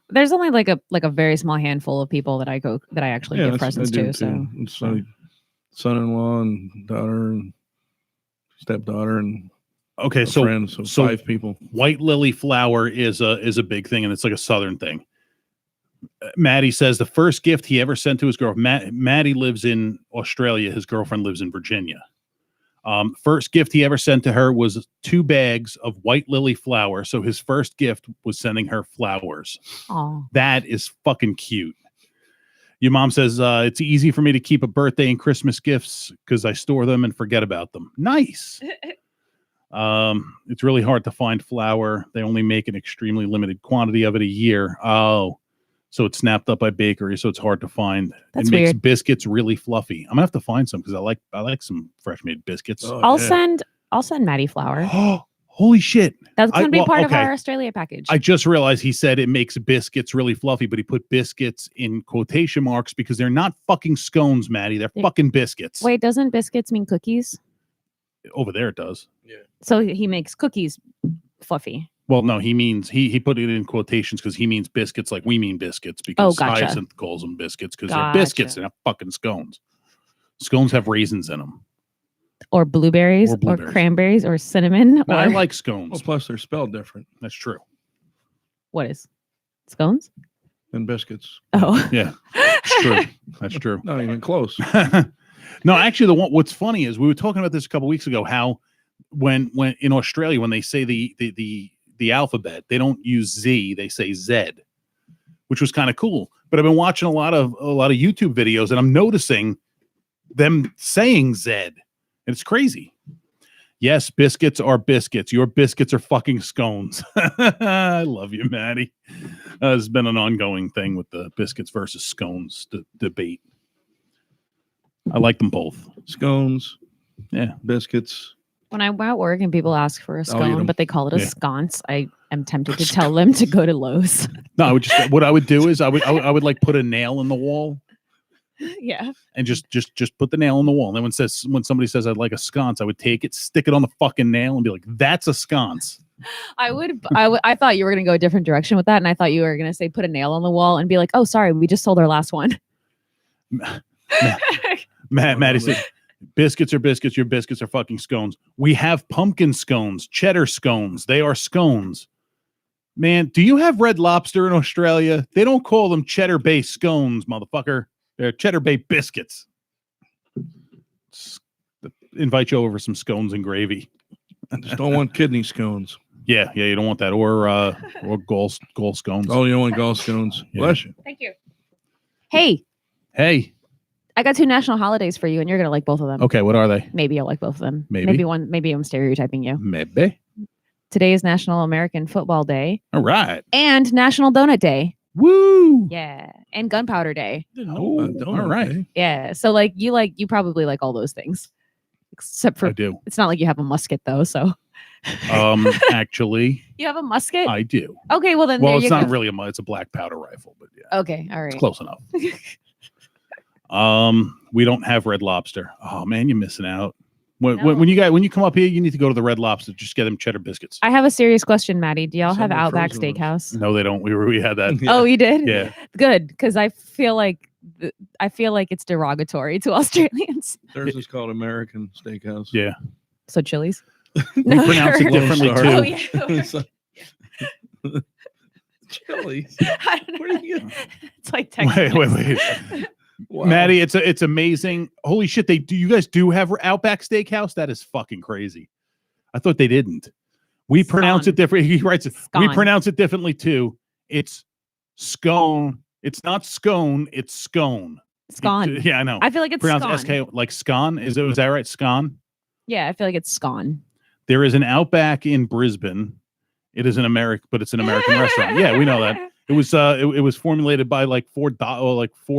There's only like a very small handful of people that I actually give presents to. So It's like son-in-law and daughter and stepdaughter and Okay, a so friend, so 5 people. white lily flower is a big thing, and it's like a Southern thing. Maddie says the first gift he ever sent to his girlfriend. Maddie lives in Australia. His girlfriend lives in Virginia. First gift he ever sent to her was 2 bags of white lily flower. So his first gift was sending her flowers. Aw. That is fucking cute. Your mom says it's easy for me to keep a birthday and Christmas gifts because I store them and forget about them. Nice. It's really hard to find flour. They only make an extremely limited quantity of it a year. Oh, so it's snapped up by bakeries, so it's hard to find. That's it makes weird. biscuits really fluffy. I'm gonna have to find some because I like some fresh made biscuits. Oh, I'll yeah. send Maddie flour. Oh, holy shit! That's gonna be well, part of okay. our Australia package. I just realized he said it makes biscuits really fluffy, but he put biscuits in quotation marks because they're not fucking scones, Maddie. They're fucking biscuits. Wait, doesn't biscuits mean cookies? Over there it does. So he makes cookies fluffy. Well, no, he means he put it in quotations because he means biscuits like we mean biscuits because gotcha. Hyacinth calls them biscuits because they're biscuits. They're not fucking scones. Scones have raisins in them. Or blueberries, Or or blueberries. cranberries, or cinnamon. No, or I like scones. Well, plus they're spelled different That's true. what is scones? than biscuits. Oh, Yeah, it's true. That's true. Not even close. No, actually, what's funny is we were talking about this a couple weeks ago. How when in Australia when they say the alphabet, they don't use Z, they say Z, which was kind of cool. But I've been watching a lot of YouTube videos, and I'm noticing them saying Z, and it's crazy. Yes, biscuits are biscuits. Your biscuits are fucking scones. I love you, Maddie. It's been an ongoing thing with the biscuits versus scones debate. I like them both. Scones, Yeah. biscuits. when I'm at work and people ask for a eat scone, 'em. but they call it a Yeah. sconce, I am tempted to tell them to go to Lowe's. No, I would just what I would do is I would like put a nail in the wall Yeah. and just put the nail in the wall. And then when somebody says I'd like a sconce, I would take it, stick it on the fucking nail, and be like, "That's a sconce." I thought you were going to go a different direction with that. And I thought you were going to say, put a nail on the wall and be like, oh, sorry, we just sold our last one. Maddie said, "Biscuits are biscuits. Your biscuits are fucking scones. We have pumpkin scones, cheddar scones. They are scones." Man, do you have Red Lobster in Australia? They don't call them cheddar-based scones, motherfucker. They're cheddar-based biscuits. Invite you over some scones and gravy. Just don't want kidney scones. Yeah, you don't want that, or gall scones. Oh, you don't want gall scones. Yeah. Bless you. Thank you. Hey, Hey, I got 2 national holidays for you, and you're going to like both of them. okay, what are they? Maybe you'll like both of them. Maybe. Maybe I'm stereotyping you. Maybe. Today is National American Football Day All right. and National Donut Day. Woo. Yeah. And Gunpowder Day. Oh, all right. eh? Yeah. So you probably like all those things. Except I for do. it's not like you have a musket though, so Actually, you have a musket? I do. Okay, well then Well, there it's you not go. really it's a black powder rifle, but yeah, Okay, all right. it's close enough. We don't have Red Lobster. Oh man, you're missing out. When you come up here, you need to go to the Red Lobster. Just get them cheddar biscuits. I have a serious question, Maddie. Do y'all have Some are Outback frozen Steakhouse? No, they don't. We had that. Oh, you did? Yeah. Good, because I feel like it's derogatory to Australians. Theirs is called American Steakhouse. Yeah. So Chili's. We pronounce it Lone differently Star. too. Oh yeah. Chili's. I don't Where do you know. get? It's like Texas. Wait. Wow. Maddie, it's amazing. Holy shit, you guys do have Outback Steakhouse? That is fucking crazy. I thought they didn't. We pronounce it different. He writes it. We Scone. pronounce it differently too. It's scone. It's not scone, it's scone. Scone. Yeah, I know. I feel like it's Pronounce scone. SK like scone. Is that right? Scone? Yeah, I feel like it's scone. There is an Outback in Brisbane. It is an American restaurant. Yeah, we know that. It was formulated by like four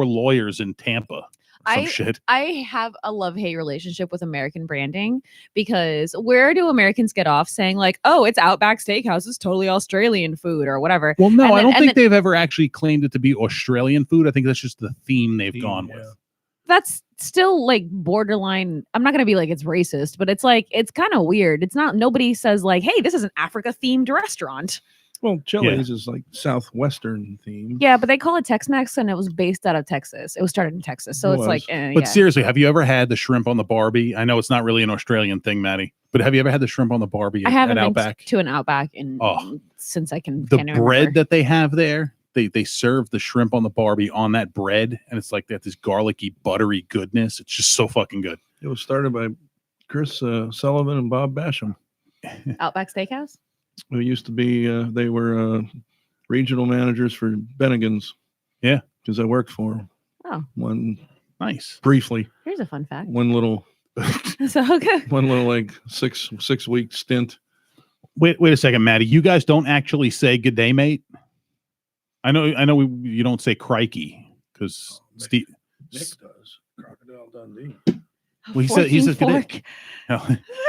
lawyers in Tampa. some shit. I have a love-hate relationship with American branding because where do Americans get off saying like, oh, it's Outback Steakhouse, it's totally Australian food or whatever? Well, no, And I then- don't and think then- they've ever actually claimed it to be Australian food. I think that's just the theme they've gone with. That's still like borderline. I'm not going to be like it's racist, but it's like, it's kind of weird. It's not, nobody says like, hey, this is an Africa themed restaurant. Well, Chili's is like Southwestern theme. Yeah, but they call it Tex-Mex and it was based out of Texas. It was started in Texas. So It it's was. like, But yeah. seriously, have you ever had the shrimp on the Barbie? I know it's not really an Australian thing, Maddie, but have you ever had the shrimp on the Barbie I at haven't been Outback? to an Outback in Oh. since I can The can't bread remember. that they have there, they serve the shrimp on the Barbie on that bread, and it's like that this garlicky, buttery goodness. It's just so fucking good. It was started by Chris Sullivan and Bob Basham. Outback Steakhouse. It used to be, they were regional managers for Bennigan's. Yeah. Because I worked for them. Oh. Nice. Briefly. Here's a fun fact. One little So okay. like six week stint. Wait a second, Maddie. You guys don't actually say good day, mate. I know. You don't say crikey because Steve. Nick does. Crocodile Dundee. Well, he says good day. Fork. No,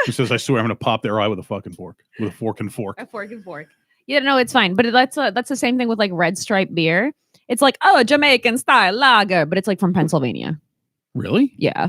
he says, I swear I'm going to pop their eye with a fucking fork, with a fork and fork. A fork and fork. Yeah, no, it's fine. But that's the same thing with like Red Stripe beer. It's like, oh, a Jamaican style lager, but it's like from Pennsylvania. Really? Yeah.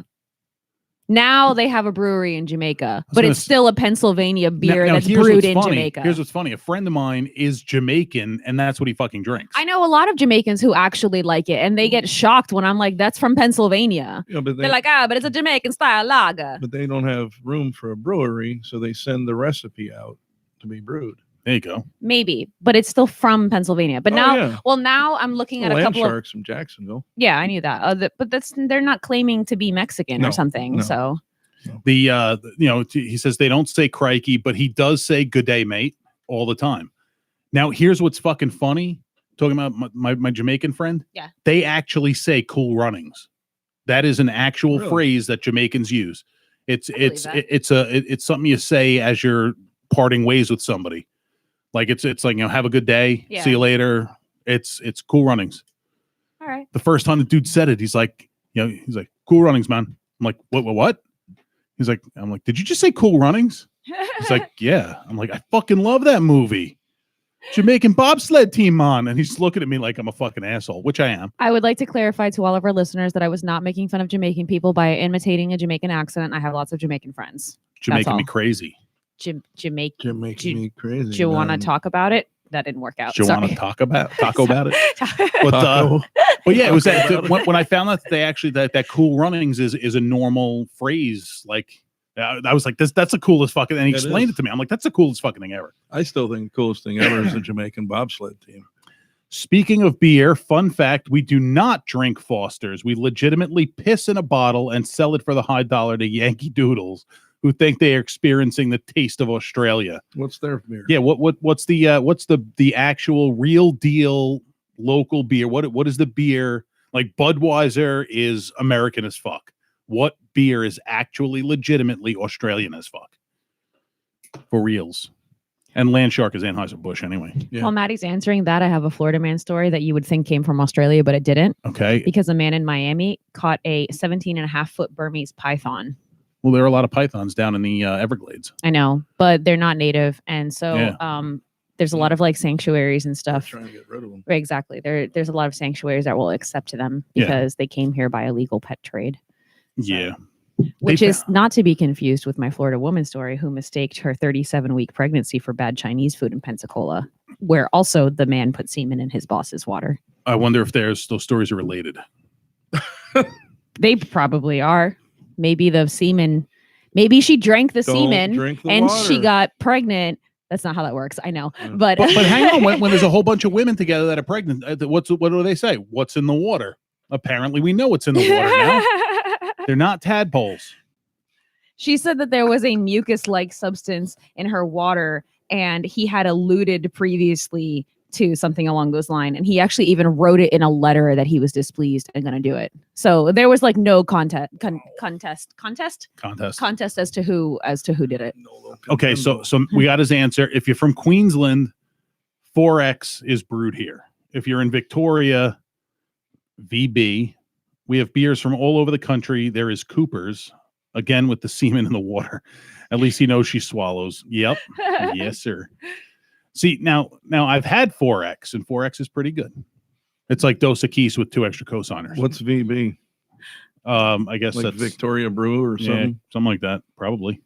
Now they have a brewery in Jamaica, but gonna it's still a Pennsylvania beer Now, that's here's brewed what's in funny. Jamaica. Here's what's funny. A friend of mine is Jamaican, and that's what he fucking drinks. I know a lot of Jamaicans who actually like it, and they get shocked when I'm like, that's from Pennsylvania. Yeah, but They're like, but it's a Jamaican style lager. but they don't have room for a brewery, so they send the recipe out to be brewed. There you go. Maybe, but it's still from Pennsylvania. But now, yeah. well, now I'm looking at a Land couple of. Sharks from Jacksonville. Yeah, I knew that. But they're not claiming to be Mexican No, or something. no. So He says they don't say crikey, but he does say good day, mate, all the time. Now, here's what's fucking funny. Talking about my Jamaican friend. Yeah. They actually say cool runnings. That is an actual Really? phrase that Jamaicans use. It's believe that. it's something you say as you're parting ways with somebody. Like it's like, have a good day. Yeah. See you later. It's cool runnings. all right. The first time the dude said it, he's like, cool runnings, man. I'm like, what? I'm like, did you just say cool runnings? He's like, yeah. I'm like, I fucking love that movie. Jamaican bobsled team on. And he's looking at me like I'm a fucking asshole, which I am. I would like to clarify to all of our listeners that I was not making fun of Jamaican people by imitating a Jamaican accent. I have lots of Jamaican friends. Jamaican me all. crazy. Jamaican. You're making me crazy. Do you want to man. talk about it? That didn't work out. Do you want to Sorry. talk about it? But Taco. but yeah, it was that when I found out that they actually that cool runnings is a normal phrase. Like I was like, that's the coolest fucking. And he It explained is. it to me. I'm like, that's the coolest fucking thing ever. I still think the coolest thing ever is the Jamaican bobsled team. Speaking of beer, fun fact: we do not drink Foster's. We legitimately piss in a bottle and sell it for the high dollar to Yankee Doodles, who think they are experiencing the taste of Australia. What's their beer? Yeah, what's the actual real deal local beer? What is the beer? Like Budweiser is American as fuck. What beer is actually legitimately Australian as fuck? For reals. And Landshark is Anheuser-Busch anyway. Yeah. While Maddie's answering that, I have a Florida man story that you would think came from Australia, but it didn't, Okay. because a man in Miami caught a 17.5-foot Burmese python. Well, there are a lot of pythons down in the Everglades. I know, but they're not native. And so Yeah. there's a lot of like sanctuaries and stuff. Trying to get rid of them. Right, exactly. There's a lot of sanctuaries that will accept them Yeah. because they came here by illegal pet trade. Yeah. Which They- is not to be confused with my Florida woman story who mistaked her 37-week pregnancy for bad Chinese food in Pensacola, where also the man put semen in his boss's water. I wonder if those stories are related. They probably are. Maybe the semen, maybe she drank the Don't semen drink the and water. she got pregnant. That's not how that works. I know. Yeah. But But hang on, when there's a whole bunch of women together that are pregnant, what do they say? What's in the water? Apparently, we know what's in the water now. They're not tadpoles. She said that there was a mucus-like substance in her water, and he had alluded previously to something along those lines. And he actually even wrote it in a letter that he was displeased and going to do it. So there was like no contest as to who did it. Okay, so we got his answer. If you're from Queensland, 4X is brewed here. If you're in Victoria, VB, We have beers from all over the country. There is Cooper's, again with the semen in the water. At least he knows she swallows. Yep. Yes, sir. See, now I've had 4X, and 4X is pretty good. It's like Dos Equis with 2 extra cosigners. What's VB? I guess Like that's Victoria Brew or something? Yeah, something like that, probably.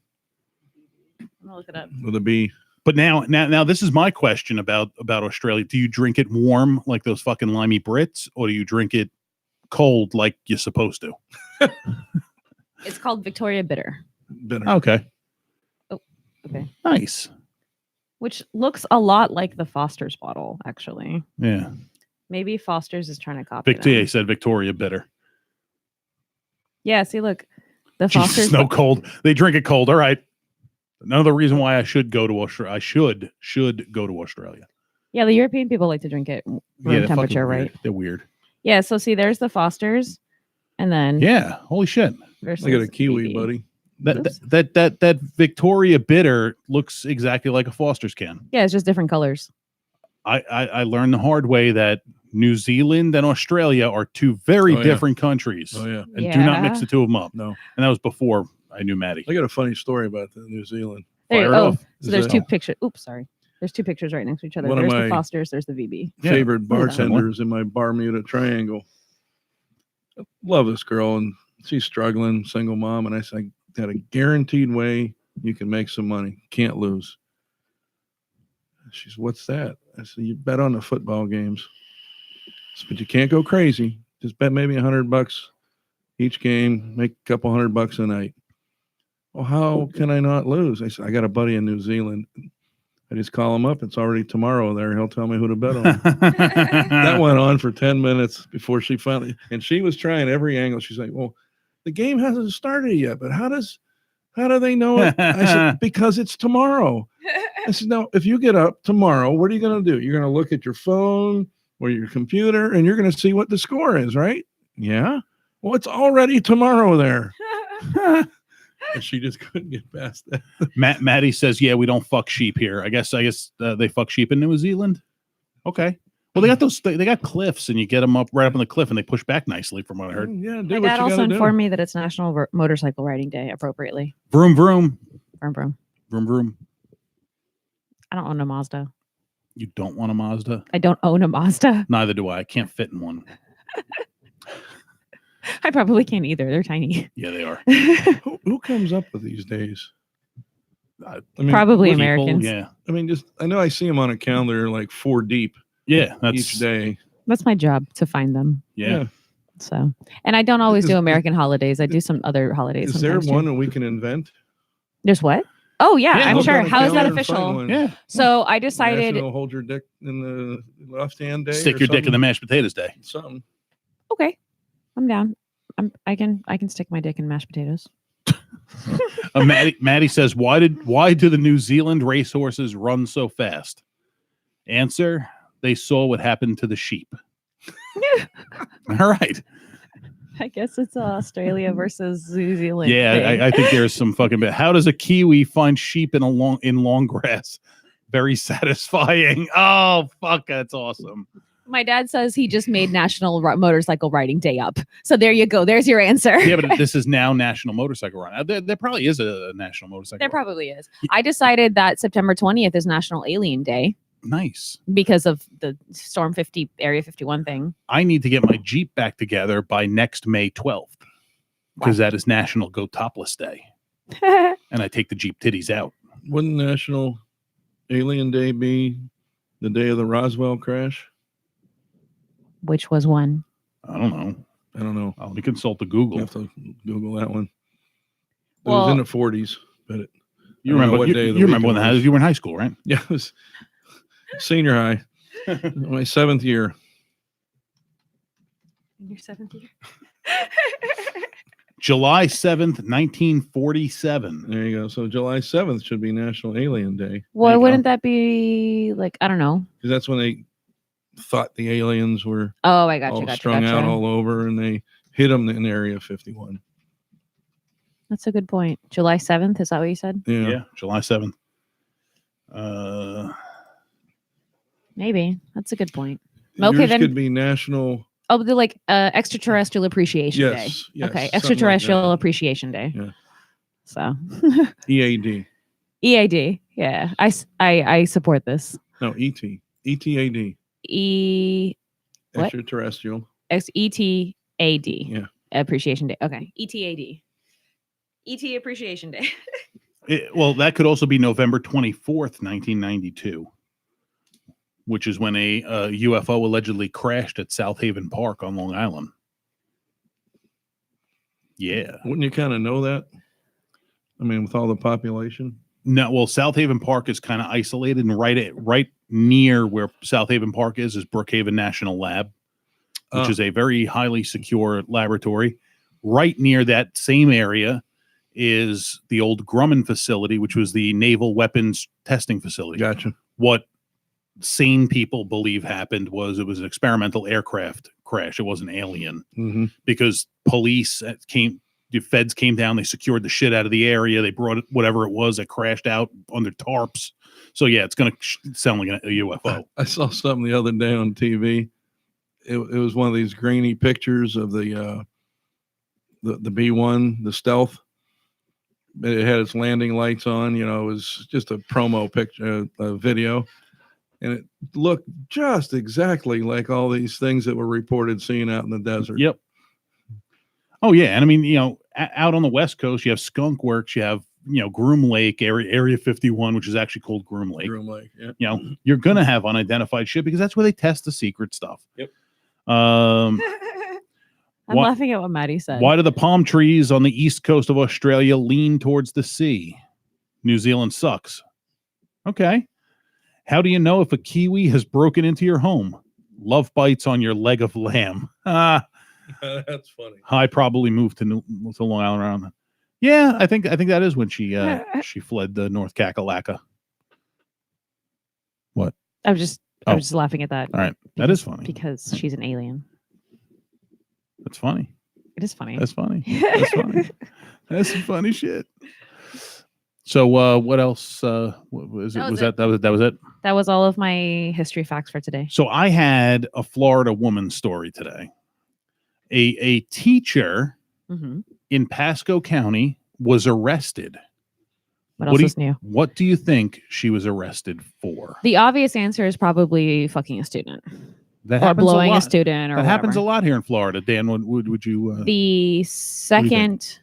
I'm gonna look it up. With a B. But now this is my question about Australia. Do you drink it warm like those fucking limey Brits, or do you drink it cold like you're supposed to? It's called Victoria Bitter, Bitter. Okay. okay, Nice. which looks a lot like the Foster's bottle, actually. Yeah. Maybe Foster's is trying to copy Victoria them. said Victoria Bitter. Yeah, see, look, the Jesus, Foster's. no cold. They drink it cold. All right. Another reason why I should go to Australia. I should go to Australia. Yeah, the European people like to drink it room they're fucking temperature, weird. right? They're weird. Yeah, so see, there's the Foster's, and then Yeah. Holy shit. versus I got a Kiwi, BB. buddy. That Victoria Bitter looks exactly like a Foster's can. Yeah, it's just different colors. I learned the hard way that New Zealand and Australia are two very Oh, yeah. different countries. Oh, yeah. And do not mix Yeah. the two of them up. No. And that was before I knew Maddie. I got a funny story about the New Zealand. There, Fire it oh, off. so Is there's that- two pictures. Oops, sorry. There's two pictures right next to each other. One of There's the my- Foster's. There's the VB. Yeah. Favorite Look at that one. bartenders in my Bermuda Triangle. I love this girl, and she's struggling, single mom. And I said, I got a guaranteed way you can make some money. Can't lose. She's, what's that? I said, you bet on the football games. I said, but you can't go crazy. Just bet maybe $100 each game, make a couple $100 a night. Well, how can I not lose? I said, I got a buddy in New Zealand. I just call him up. It's already tomorrow there. He'll tell me who to bet on. That went on for 10 minutes before she finally, and she was trying every angle. She's like, well, the game hasn't started yet, but how do they know it? I said, because it's tomorrow. I said, no, if you get up tomorrow, what are you going to do? You're going to look at your phone or your computer and you're going to see what the score is, right? Yeah. Well, it's already tomorrow there. And she just couldn't get past that. Maddie says, yeah, we don't fuck sheep here. I guess they fuck sheep in New Zealand. Okay. Well, they got they got cliffs, and you get them up right up on the cliff, and they push back nicely, from what I heard. Yeah, do My what dad you also gotta do. informed me that it's National Motorcycle Riding Day appropriately. Vroom vroom Vroom, vroom. vroom vroom. I don't own a Mazda. You don't want a Mazda? I don't own a Mazda. Neither do I. I can't fit in one. I probably can't either. They're tiny. Yeah, they are. Who comes up with these days? I mean, Probably People, Americans. Yeah, I mean, just I know I see them on a calendar like 4 deep yeah. That's each day. That's my job to find them. Yeah. So, and I don't always Is- do American holidays. I do some other holidays. Is there sometimes, too. one that we can invent? There's what? Oh yeah, Yeah, I'm look sure. on a How is that calendar and find official? one. Yeah. So I decided. National hold your dick in the left hand day. Stick or your dick in the something? mashed potatoes day. Something. Okay, I'm down. I can stick my dick in mashed potatoes. Maddie says, why do the New Zealand racehorses run so fast? Answer: they saw what happened to the sheep. All right. I guess it's Australia versus New Zealand. Yeah, thing. I think there's some fucking bit. How does a Kiwi find sheep in long grass? Very satisfying. Oh fuck, that's awesome. My dad says he just made National Motorcycle Riding Day up. So there you go. There's your answer. Yeah, but this is now National Motorcycle Run. There probably is a National Motorcycle. There Run. probably is. I decided that September 20th is National Alien Day Nice. because of the Storm 50 Area 51 thing. I need to get my Jeep back together by next May 12th because that is National Go Topless Day, and I take the Jeep titties out. Wouldn't National Alien Day be the day of the Roswell crash? Which was one. I don't know. I don't know. Let me consult the You Google. have to Google that one. It Well- was in the 40s, but You I don't know remember? what day of the You week remember it when was. you were in high school, right? yeah, it was senior high, my 7th year. In your 7th year. July 7th, 1947. There you go. So July 7th should be National Alien Day Why you go. wouldn't that be like, I don't know. because that's when they thought the aliens were Oh, I all gotcha. strung out all over, and they hit them in Area 51. That's a good point. July 7th. Is that what you said? Yeah, July 7th. Maybe. That's a good point. Yours Okay, then. could be National Oh, the like extraterrestrial appreciation day. Yes. Yes. Okay, something like extraterrestrial that. appreciation day. Yeah. So EAD. EAD. Yeah, I support this. No, ET. ETAD. What? Extraterrestrial. ETAD. Yeah. Appreciation day. Okay, ETAD. ET Appreciation Day. Well, that could also be November 24th, 1992, which is when a UFO allegedly crashed at South Haven Park on Long Island. Yeah. Wouldn't you kind of know that? I mean, with all the population. No, well, South Haven Park is kind of isolated, and right near where South Haven Park is Brookhaven National Lab, which is a very highly secure laboratory. Right near that same area is the old Grumman facility, which was the naval weapons testing facility. Gotcha. What sane people believe happened was it was an experimental aircraft crash. It wasn't alien, because police the feds came down, they secured the shit out of the area. They brought whatever it was that crashed out under tarps. So yeah, it's going to sound like a UFO. I saw something the other day on TV. It was one of these grainy pictures of the B-1, the stealth. It had its landing lights on. You know, it was just a promo picture, a video, and it looked just exactly like all these things that were reported seen out in the desert. Yep. Oh yeah, and I mean, you know, out on the West Coast, you have Skunk Works, you have, you know, Groom Lake, Area 51, which is actually called Groom Lake. Groom Lake. Yeah. You know, you're gonna have unidentified shit because that's where they test the secret stuff. Yep. I'm laughing at what Maddie said. Why do the palm trees on the east coast of Australia lean towards the sea? New Zealand sucks. Okay. How do you know if a kiwi has broken into your home? Love bites on your leg of lamb. That's funny. I probably moved to Long Island around then. Yeah, I think that is when she fled the North Kakalaka. What? I was just laughing at that. All right. That is funny. Because she's an alien. That's funny. It is funny. That's funny. That's funny. That's some funny shit. So what else was it? That was all of my history facts for today. So I had a Florida woman story today. A teacher in Pasco County was arrested. What else is new? What do you think she was arrested for? The obvious answer is probably fucking a student. That or blowing a student or that whatever. happens a lot here in Florida. Dan, would you the second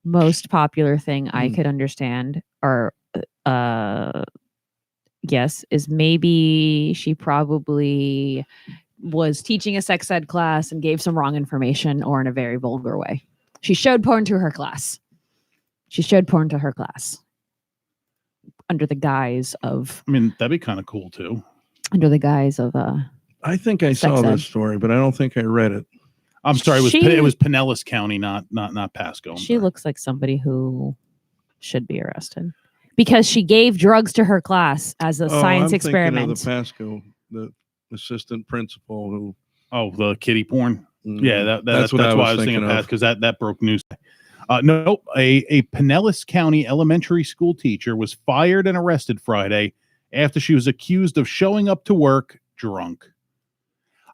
most popular thing I could understand or guess is maybe she probably was teaching a sex ed class and gave some wrong information, or in a very vulgar way. She showed porn to her class. Under the guise of, I mean, that'd be kind of cool too. Under the guise of I think I saw this story, but I don't think I read it. I'm sorry, it was Pinellas County, not Pasco. She looks like somebody who should be arrested because she gave drugs to her class as a science experiment. Of the Pasco, the assistant principal who. Oh, the kiddie porn. Yeah, that's what why I was thinking of, because that broke news. No, a Pinellas County elementary school teacher was fired and arrested Friday after she was accused of showing up to work drunk.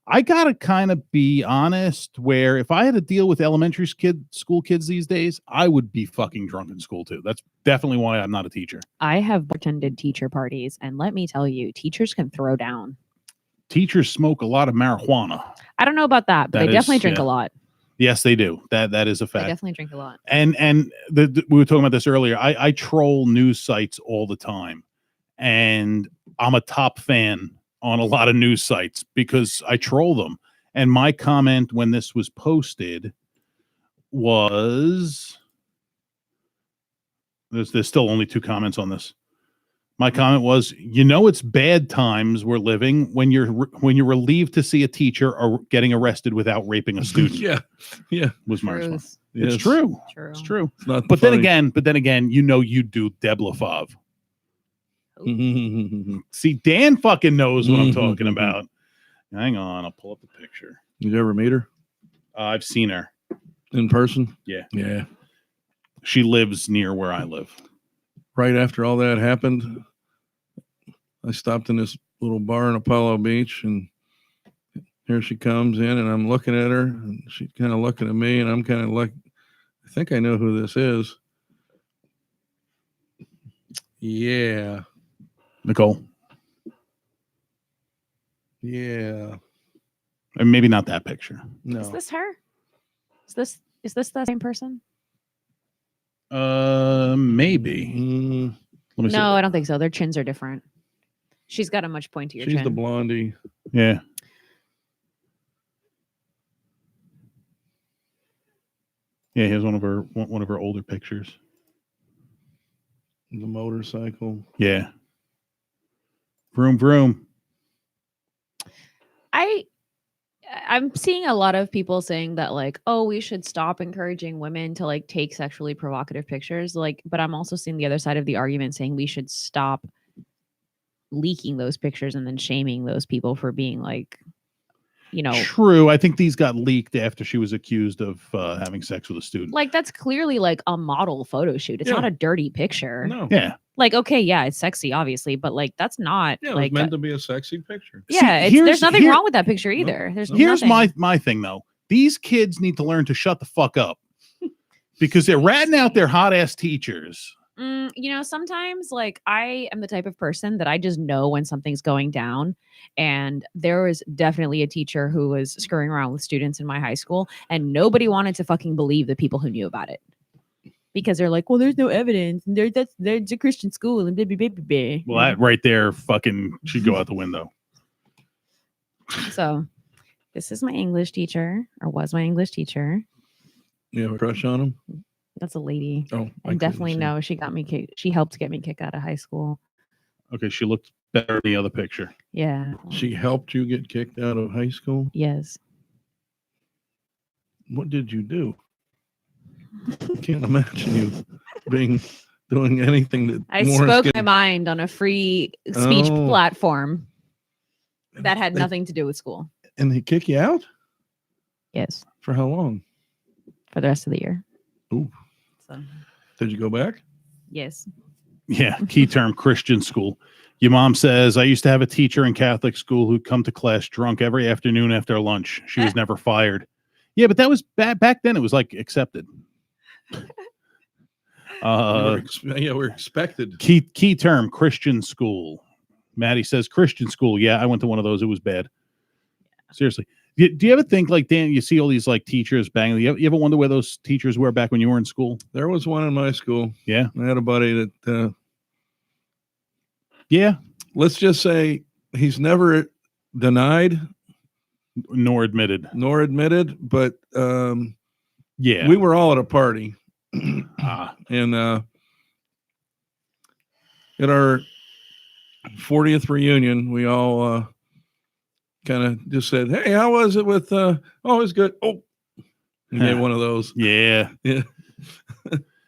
I gotta kind of be honest, where if I had to deal with elementary school kids these days, I would be fucking drunk in school too. That's definitely why I'm not a teacher. I have attended teacher parties, and let me tell you, teachers can throw down. Teachers smoke a lot of marijuana. I don't know about that, but they definitely drink a lot. Yes, they do. That is a fact. They definitely drink a lot. And we were talking about this earlier. I troll news sites all the time, and I'm a top fan on a lot of news sites because I troll them. And my comment when this was posted was, there's still only 2 comments on this. My comment was, it's bad times we're living when you're relieved to see a teacher or getting arrested without raping a student. yeah. Was my response. Yes. It's true. It's true. But then again, you do Deblafov. See, Dan fucking knows what I'm talking about. Hang on, I'll pull up the picture. Did you ever meet her? I've seen her in person. Yeah. She lives near where I live. Right after all that happened, I stopped in this little bar in Apollo Beach, and Here she comes in, and I'm looking at her, and she's kind of looking at me, and I'm kind of like, I think I know who this is. Yeah. Nicole. Yeah. And maybe not that picture. No. Is this her? Is this the same person? Maybe. Let me see. No, I don't think so. Their chins are different. She's got a much pointier She's chin. the blondie. Yeah. Yeah, here's one of her older pictures. The motorcycle. Yeah. Vroom vroom. I'm seeing a lot of people saying that like, oh, we should stop encouraging women to like take sexually provocative pictures. Like, but I'm also seeing the other side of the argument saying we should stop leaking those pictures and then shaming those people for being like, you know, True. I think these got leaked after she was accused of having sex with a student. like that's clearly like a model photo shoot. It's Yeah. not a dirty picture. No. Yeah. Like, okay, yeah, it's sexy, obviously, but like that's not Yeah, it like was meant to be a sexy picture. yeah, See, there's nothing here- wrong with that picture either. There's Here's nothing. my thing though. These kids need to learn to shut the fuck up because they're ratting out their hot ass teachers. You know, sometimes like I am the type of person that I just know when something's going down. And there was definitely a teacher who was screwing around with students in my high school, and nobody wanted to fucking believe the people who knew about it. Because they're like, well, there's no evidence, and there's a Christian school, and blah, blah, blah, blah, blah. Well, that right there fucking should go out the window. So this is my English teacher, or was my English teacher. You have a crush on him? That's a lady. Oh, I And couldn't definitely see. no, she got me kicked. She helped get me kicked out of high school. Okay, she looked better in the other picture. Yeah. She helped you get kicked out of high school? Yes. What did you do? I can't imagine you doing anything that I warrants spoke my getting- mind on a free speech Oh. platform that had They- nothing to do with school. And they kick you out? Yes. For how long? For the rest of the year. Ooh. So, Did you go back? yes. Yeah, key term Christian school. Your mom says, I used to have a teacher in Catholic school who'd come to class drunk every afternoon after lunch. She was never fired. Yeah, but that was back then. It was like accepted. We're expected. Key term Christian school. Maddie says Christian school. Yeah, I went to one of those. It was bad. Seriously. Do you ever think like, Dan, you see all these like teachers banging? You ever wonder where those teachers were back when you were in school? There was one in my school. Yeah. I had a buddy that, Yeah. let's just say he's never denied Nor admitted. nor admitted, but Yeah. we were all at a party. Ah, And at our 40th reunion, we all kind of just said, hey, how was it with oh, it was good. Oh, and gave one of those. yeah. Yeah.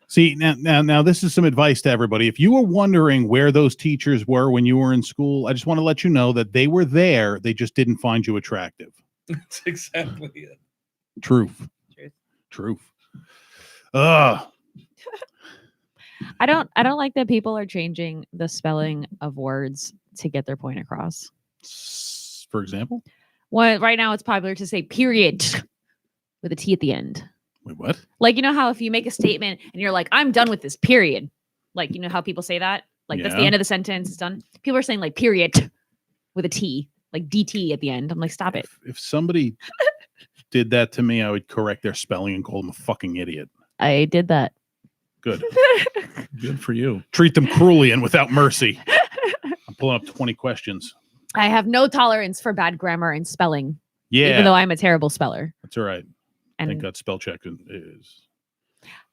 See, now this is some advice to everybody. If you were wondering where those teachers were when you were in school, I just want to let you know that they were there. They just didn't find you attractive. That's exactly it. Truth. Ugh. I don't like that people are changing the spelling of words to get their point across. For example? Well, right now it's popular to say period with a T at the end. Wait, what? Like, you know how if you make a statement and you're like, I'm done with this, period. Like, you know how people say that? Like, that's the Yeah. end of the sentence. It's done. People are saying like period with a T, like DT at the end. I'm like, stop it. If somebody did that to me, I would correct their spelling and call them a fucking idiot. I did that. Good. Good for you. Treat them cruelly and without mercy. I'm pulling up 20 questions. I have no tolerance for bad grammar and spelling, Yeah. even though I'm a terrible speller. That's all right. And Thank God spell check is.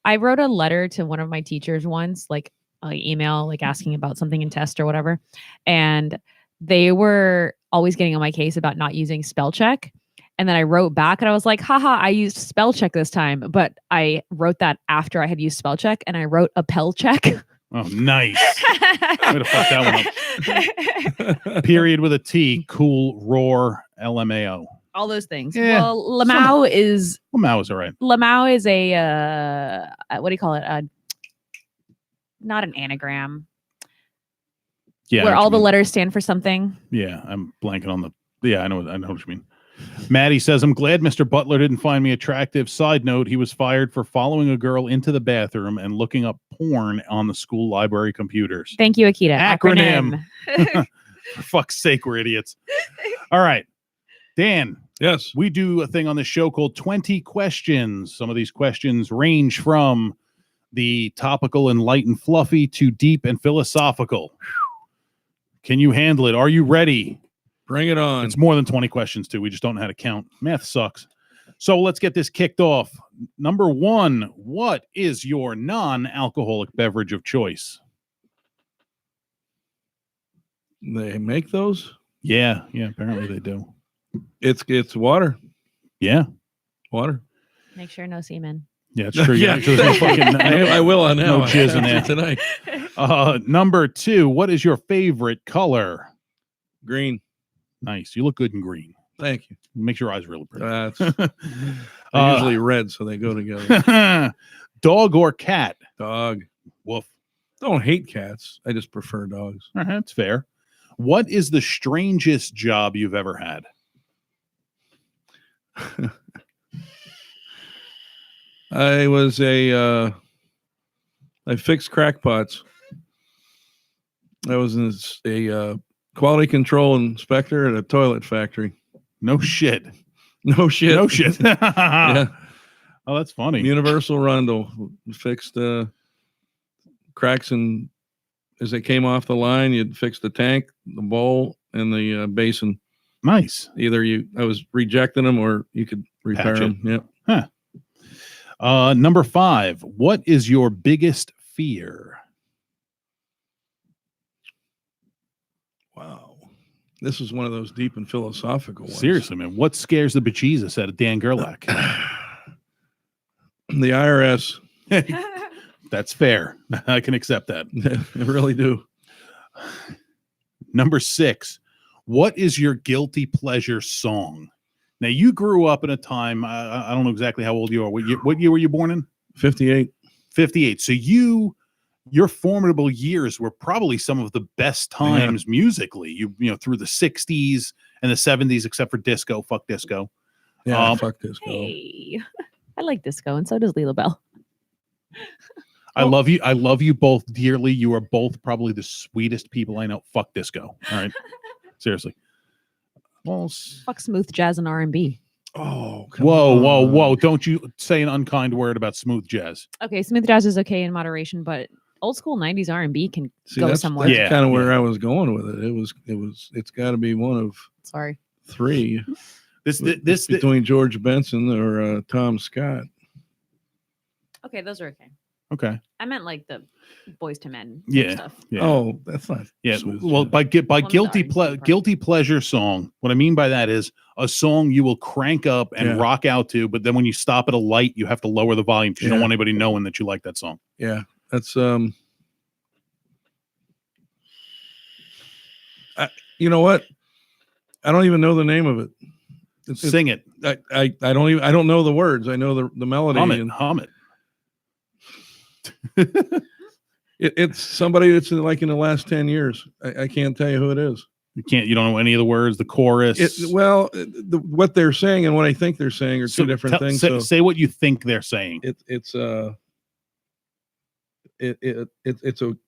I wrote a letter to one of my teachers once, like email, like asking about something in test or whatever. And they were always getting on my case about not using spell check. And then I wrote back and I was like, haha, I used spell check this time. But I wrote that after I had used spell check, and I wrote appel check. Oh, nice. Way to fuck that one up. Period with a T. Cool. Roar. LMAO. All those things. Yeah, Well, Lamau is Well, Mao is all right. a what do you call it? Not an anagram. Yeah. I where know what all you the mean. letters stand for something. Yeah, I'm blanking on the. Yeah, I know what you mean. Maddie says, I'm glad Mr. Butler didn't find me attractive. Side note, he was fired for following a girl into the bathroom and looking up porn on the school library computers. Thank you, Akita. Acronym. For fuck's sake, we're idiots. All right. Dan. Yes. We do a thing on the show called 20 Questions. Some of these questions range from the topical and light and fluffy to deep and philosophical. Can you handle it? Are you ready? Bring it on. It's more than 20 questions, too. We just don't know how to count. Math sucks. So let's get this kicked off. Number 1, what is your non-alcoholic beverage of choice? They make those? Yeah, apparently they do. It's water. Yeah. Water. Make sure no semen. Yeah, it's true. Yeah. There's no fucking, I will on that no one. jizz in there. Tonight. Number 2, what is your favorite color? Green. Nice. You look good in green. Thank you. Makes your eyes really pretty. They're usually red, so they go together. Dog or cat? Dog. Woof. Don't hate cats. I just prefer dogs. That's fair. What is the strangest job you've ever had? I was I fixed crackpots. I was a quality control inspector at a toilet factory. No shit. No shit. No shit. Yeah. Oh, that's funny. Universal Rundle fixed cracks, and as they came off the line, you'd fix the tank, the bowl, and the basin. Nice. Either I was rejecting them, or you could repair Patch it. them. Yep. Number 5, what is your biggest fear? Wow. This is one of those deep and philosophical ones. Seriously, man. What scares the bejesus out of Dan Gierlach? The IRS. That's fair. I can accept that. I really do. Number 6, what is your guilty pleasure song? Now, you grew up in a time, I don't know exactly how old you are. What year were you born in? 58. 58. So your formidable years were probably some of the best times musically. You know, through the 60s and the 70s, except for disco. Fuck disco. Yeah, fuck disco. Hey. I like disco, and so does Leela Bell. I love you. I love you both dearly. You are both probably the sweetest people I know. Fuck disco. All right. Seriously. Well, Fuck smooth jazz and R&B. Oh, whoa. Don't you say an unkind word about smooth jazz. Okay, smooth jazz is okay in moderation, but old school 90s R&B can go somewhere. That's kind of where I was going with it. It's got to be one of Sorry. 3. This between George Benson or Tom Scott. Okay, those are okay. Okay. I meant like the Boys to Men stuff. Yeah. Oh, that's not. Yeah. smooth Well, jazz. by guilty pleasure song, what I mean by that is a song you will crank up and rock out to, but then when you stop at a light, you have to lower the volume because you don't want anybody knowing that you like that song. Yeah, that's you know what? I don't even know the name of it. Sing it. I don't know the words. I know the melody. Hum it. It's somebody that's like in the last 10 years. I can't tell you who it is. You don't know any of the words, the chorus. What they're saying and what I think they're saying are two different things. Say what you think they're saying. It's a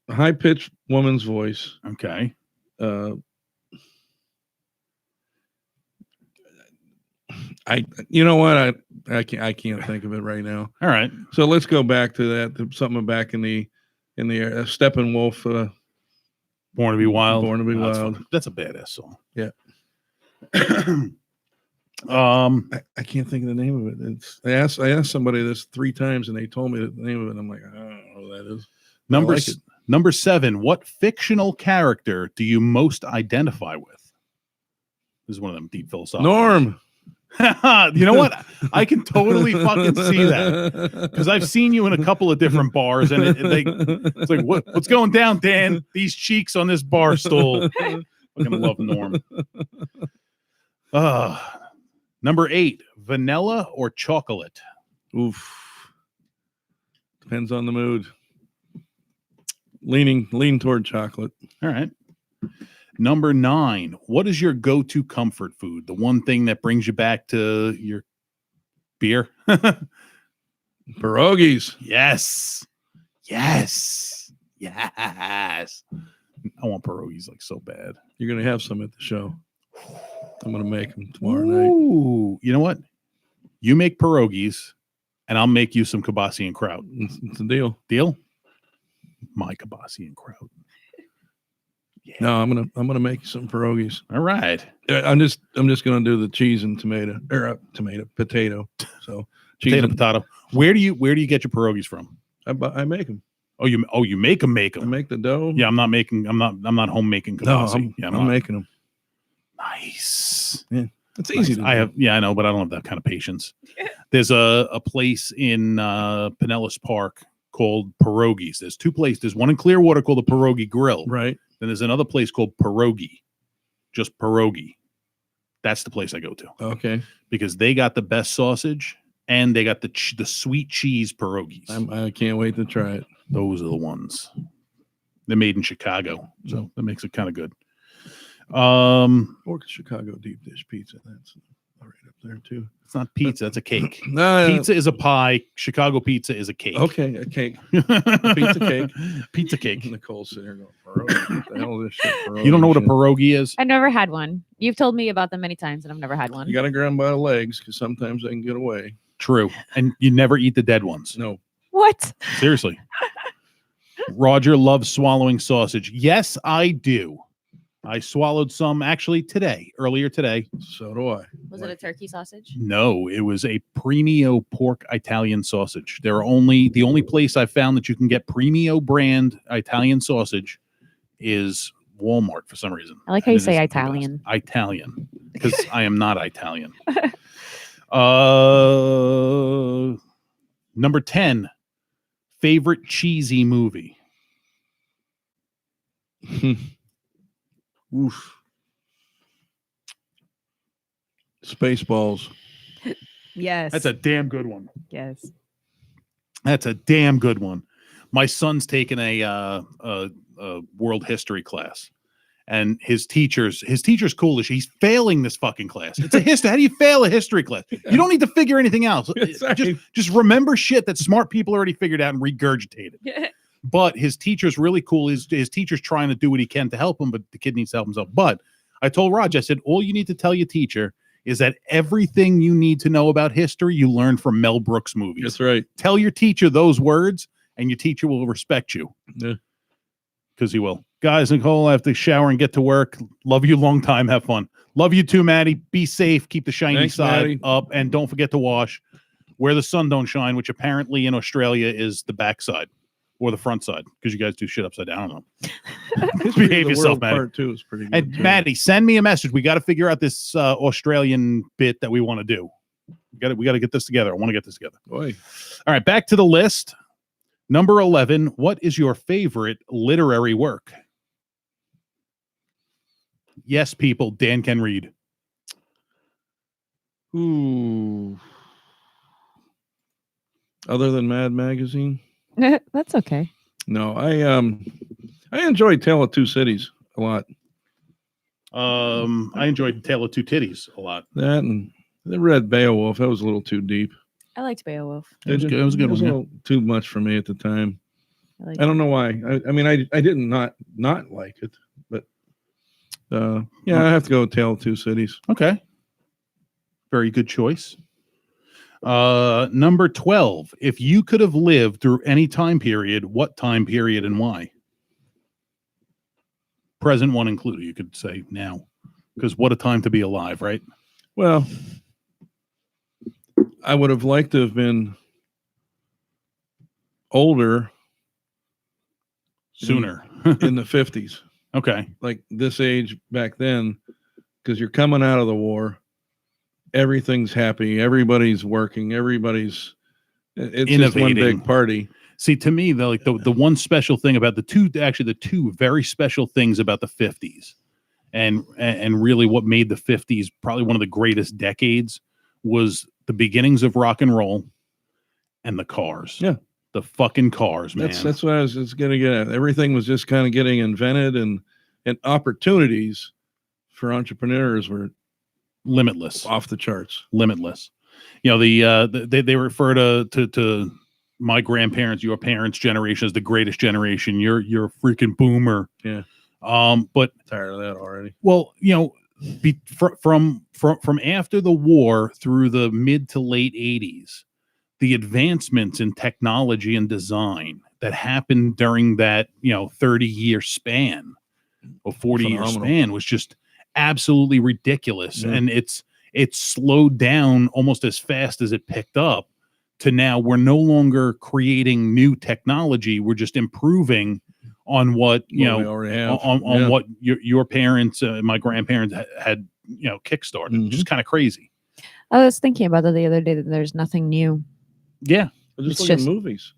high pitched woman's voice. Okay. You know what? I can't think of it right now. All right. So let's go back to that. To something back in the Steppenwolf. Born to be Wild. Born to be Wild. That's a badass song. Yeah. I can't think of the name of it. I asked somebody this 3 times and they told me the name of it. And I'm like, I don't know who that is. Number 7. What fictional character do you most identify with? This is one of them deep philosophical. Norm. You know what? I can totally fucking see that because I've seen you in a couple of different bars, and it's like, what's going down, Dan? These cheeks on this bar stool. Fucking love Norm. Number 8, vanilla or chocolate? Oof. Depends on the mood. Lean toward chocolate. All right. Number 9, what is your go-to comfort food? The one thing that brings you back to your beer? Pierogies. Yes. Yes. Yes. I want pierogies like so bad. You're going to have some at the show. I'm going to make them tomorrow night. Ooh, you know what? You make pierogies, and I'll make you some kibasi and kraut. It's a deal. Deal? My kibasi and kraut. Yeah. No, I'm gonna make you some pierogies. All right. I'm just gonna do the cheese and tomato potato. So cheese Potato. Where do you get your pierogies from? I make them. Oh, you make them. I make the dough. Yeah, I'm not home making kibasi. I'm making them. Nice. Yeah, it's easy. Nice. I know, but I don't have that kind of patience. There's a place in Pinellas Park called Pierogies. There's 2 places. There's one in Clearwater called the Pierogi Grill. Right. Then there's another place called Pierogi. Just Pierogi. That's the place I go to. Okay. Because they got the best sausage and they got the sweet cheese pierogies. I can't wait to try it. Those are the ones. They're made in Chicago, so that makes it kind of good. Or Chicago deep dish pizza. That's right up there too. It's not pizza. It's a cake. No, pizza is a pie. Chicago pizza is a cake. Okay, a cake. Pizza cake. Pizza cake. Nicole's sitting here going, pierogi. What the hell is this shit? Pierogi You don't know what a shit? pierogi is? I've never had one. You've told me about them many times, and I've never had one. You got to grab them by the legs because sometimes they can get away. True. And you never eat the dead ones. No. What? Seriously. Roger loves swallowing sausage. Yes, I do. I swallowed some actually earlier today. So do I. Was it a turkey sausage? No, it was a premio pork Italian sausage. The only place I found that you can get premio brand Italian sausage is Walmart for some reason. I like how And you it say is the Italian. best. Italian, because I am not Italian. Number 10, favorite cheesy movie. Oof. Spaceballs. Yes. That's a damn good one. yes. That's a damn good one. My son's taking a world history class, and his teacher's cool as he's failing this fucking class. It's a history. How do you fail a history class? You don't need to figure anything else. Just remember shit that smart people already figured out and regurgitated. But his teacher's really cool. His teacher's trying to do what he can to help him, but the kid needs to help himself. But I told Raj, I said, all you need to tell your teacher is that everything you need to know about history you learn from Mel Brooks movies. That's right. Tell your teacher those words, and your teacher will respect you. Yeah. Because he will. Guys, Nicole, I have to shower and get to work. Love you long time. Have fun. Love you too, Maddie. Be safe. Keep the shiny Thanks, side Maddie. up. And don't forget to wash where the sun don't shine, which apparently in Australia is the back side or the front side, because you guys do shit upside down. I don't know. Behave yourself, Maddie. Part 2 is pretty good. And too. Maddie, send me a message. We got to figure out this Australian bit that we want to do. We got to get this together. I want to get this together. Boy. All right, back to the list. Number 11, what is your favorite literary work? Yes, people, Dan can read. Ooh. Other than Mad Magazine? That's okay. No, I enjoyed Tale of Two Cities a lot. I enjoyed Tale of Two Titties a lot. That and I read Beowulf. That was a little too deep. I liked Beowulf. It was good. It was a good It was one. a little too much for me at the time. I I don't know why. I mean, I didn't not like it, but yeah, I have to go with Tale of Two Cities. Okay. Very good choice. Number 12. If you could have lived through any time period, what time period and why? Present one included, you could say now. Because what a time to be alive, right? Well, I would have liked to have been older Sooner. in the 50s, Okay. like this age back then, because you're coming out of the war. Everything's happy. Everybody's working. It's just one Innovating. big party. See, to me, the one special thing about the two very special things about the 50s and really what made the 50s probably one of the greatest decades was the beginnings of rock and roll and the cars. Yeah. The fucking cars, man. That's what I was going to get at. Everything was just kind of getting invented, and and opportunities for entrepreneurs were limitless. off the charts. Limitless. You know, they refer to my grandparents, your parents' generation as the greatest generation. You're a freaking boomer. Yeah. But Tired of that already. well, you know, from after the war through the mid to late 80s, the advancements in technology and design that happened during that, you know, 30-year span or 40-year span was just absolutely ridiculous. Yeah. And it's slowed down almost as fast as it picked up to now we're no longer creating new technology. We're just improving on what we already have. on what your parents, my grandparents had, you know, kickstarted, which is kind of crazy. I was thinking about that the other day, that there's nothing new. Yeah. Just It's look just- at movies.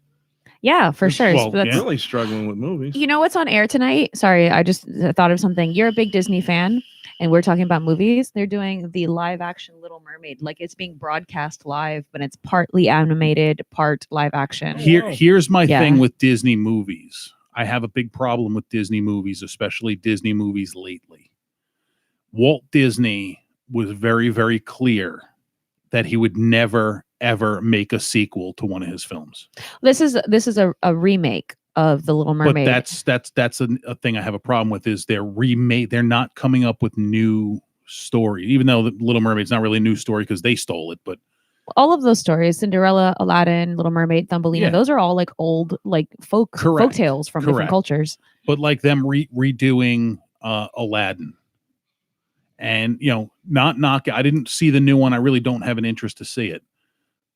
Yeah, for sure. well, But that's, yeah. Really struggling with movies. You know what's on air tonight? Sorry, I just thought of something. You're a big Disney fan, and we're talking about movies. They're doing the live action Little Mermaid. Like, it's being broadcast live, but it's partly animated, part live action. Wow. Here's my Yeah. thing with Disney movies. I have a big problem with Disney movies, especially Disney movies lately. Walt Disney was very, very clear that he would never ever make a sequel to one of his films. This is a remake of the Little Mermaid. But that's a thing I have a problem with is they're not coming up with new story, even though the Little Mermaid's not really a new story because they stole it. But all of those stories, Cinderella, Aladdin, Little Mermaid, Thumbelina, Yeah. those are all like old, like folk tales from different Correct. cultures. but like them redoing Aladdin, and you know, I didn't see the new one. I really don't have an interest to see it.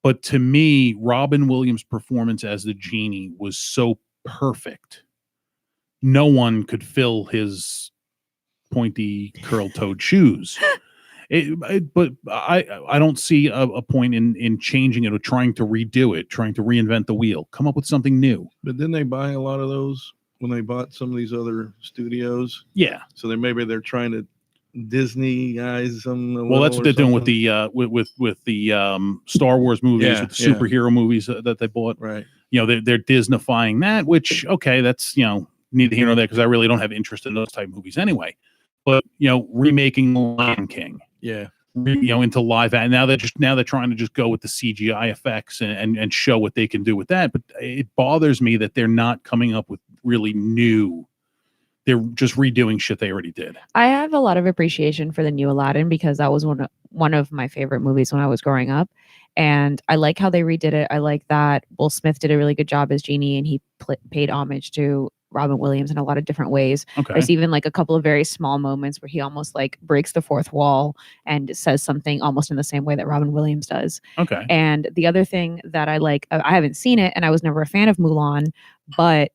But to me, Robin Williams' performance as the genie was so perfect. No one could fill his pointy curl-toed shoes. But I don't see a point in changing it or trying to redo it, trying to reinvent the wheel. Come up with something new. But didn't they buy a lot of those when they bought some of these other studios? Yeah. So they're trying to Disney-ize them. Well, that's what they're doing with the with the Star Wars movies, with the superhero movies that they bought. Right. You know, they're Disneyfying that, which okay, that's, you know, neither here nor there because I really don't have interest in those type of movies anyway. But you know, remaking Lion King, Yeah. you know, into live, and now they're trying to just go with the CGI effects and show what they can do with that. But it bothers me that they're not coming up with really new. They're just redoing shit they already did. I have a lot of appreciation for the new Aladdin because that was one of my favorite movies when I was growing up. And I like how they redid it. I like that Will Smith did a really good job as Genie, and he paid homage to Robin Williams in a lot of different ways. Okay. There's even like a couple of very small moments where he almost like breaks the fourth wall and says something almost in the same way that Robin Williams does. Okay. And the other thing that I like, I haven't seen it and I was never a fan of Mulan, but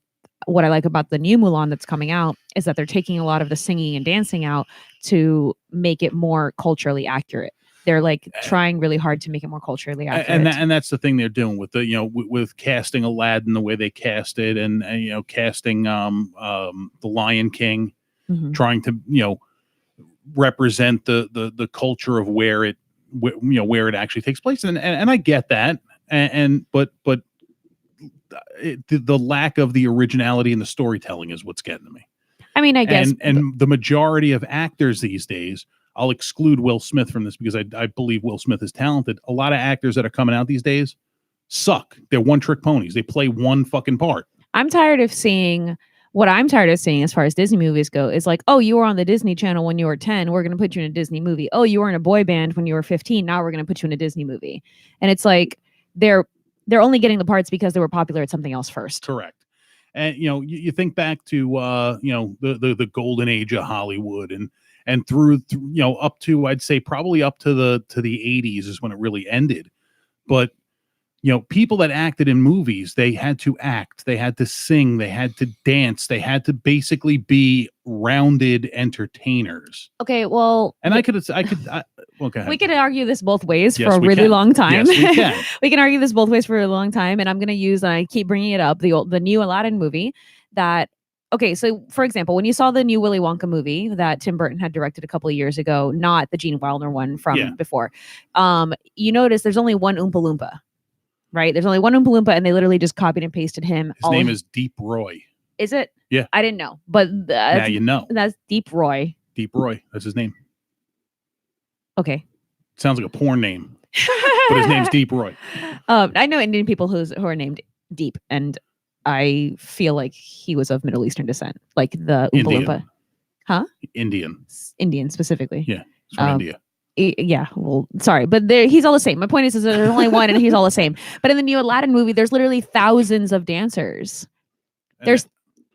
what I like about the new Mulan that's coming out is that they're taking a lot of the singing and dancing out to make it more culturally accurate. They're like trying really hard to make it more culturally accurate. And that's the thing they're doing with the, you know, with casting Aladdin the way they cast it, and you know, casting the Lion King, Mhm. trying to, you know, represent the culture of where it where it actually takes place, and I get that, but the lack of the originality in the storytelling is what's getting to me. I mean, I guess, and the majority of actors these days, I'll exclude Will Smith from this because I believe Will Smith is talented. A lot of actors that are coming out these days suck. They're one-trick ponies. They play one fucking part. I'm tired of seeing as far as Disney movies go is like, oh, you were on the Disney Channel when you were 10. We're going to put you in a Disney movie. Oh, you were in a boy band when you were 15. Now we're going to put you in a Disney movie. And it's like they're only getting the parts because they were popular at something else first. Correct. And you know, you think back to you know, the golden age of Hollywood, and through you know, up to, I'd say probably up to the 80s is when it really ended. But you know, people that acted in movies, they had to act, they had to sing, they had to dance, they had to basically be rounded entertainers. Okay, well, And okay. we could argue this both ways Yes, for a we really can. long time. Yes, we can. We can argue this both ways for a long time, and I'm going to use, and I keep bringing it up, the new Aladdin movie that. Okay, so for example, when you saw the new Willy Wonka movie that Tim Burton had directed a couple of years ago, not the Gene Wilder one from before, you notice there's only one Oompa Loompa, right? There's only one Oompa Loompa, and they literally just copied and pasted him. His name is Deep Roy. Is it? Yeah. I didn't know, but Now you know. that's Deep Roy. Deep Roy. That's his name. Okay. Sounds like a porn name, but his name's Deep Roy. I know Indian people who are named Deep, and I feel like he was of Middle Eastern descent, like the Oompa Indian. Loompa. Huh? Indian. Indian specifically. Yeah. He's from India. Yeah, well, sorry, but he's all the same. My point is there's only one, and he's all the same. But in the new Aladdin movie, there's literally thousands of dancers.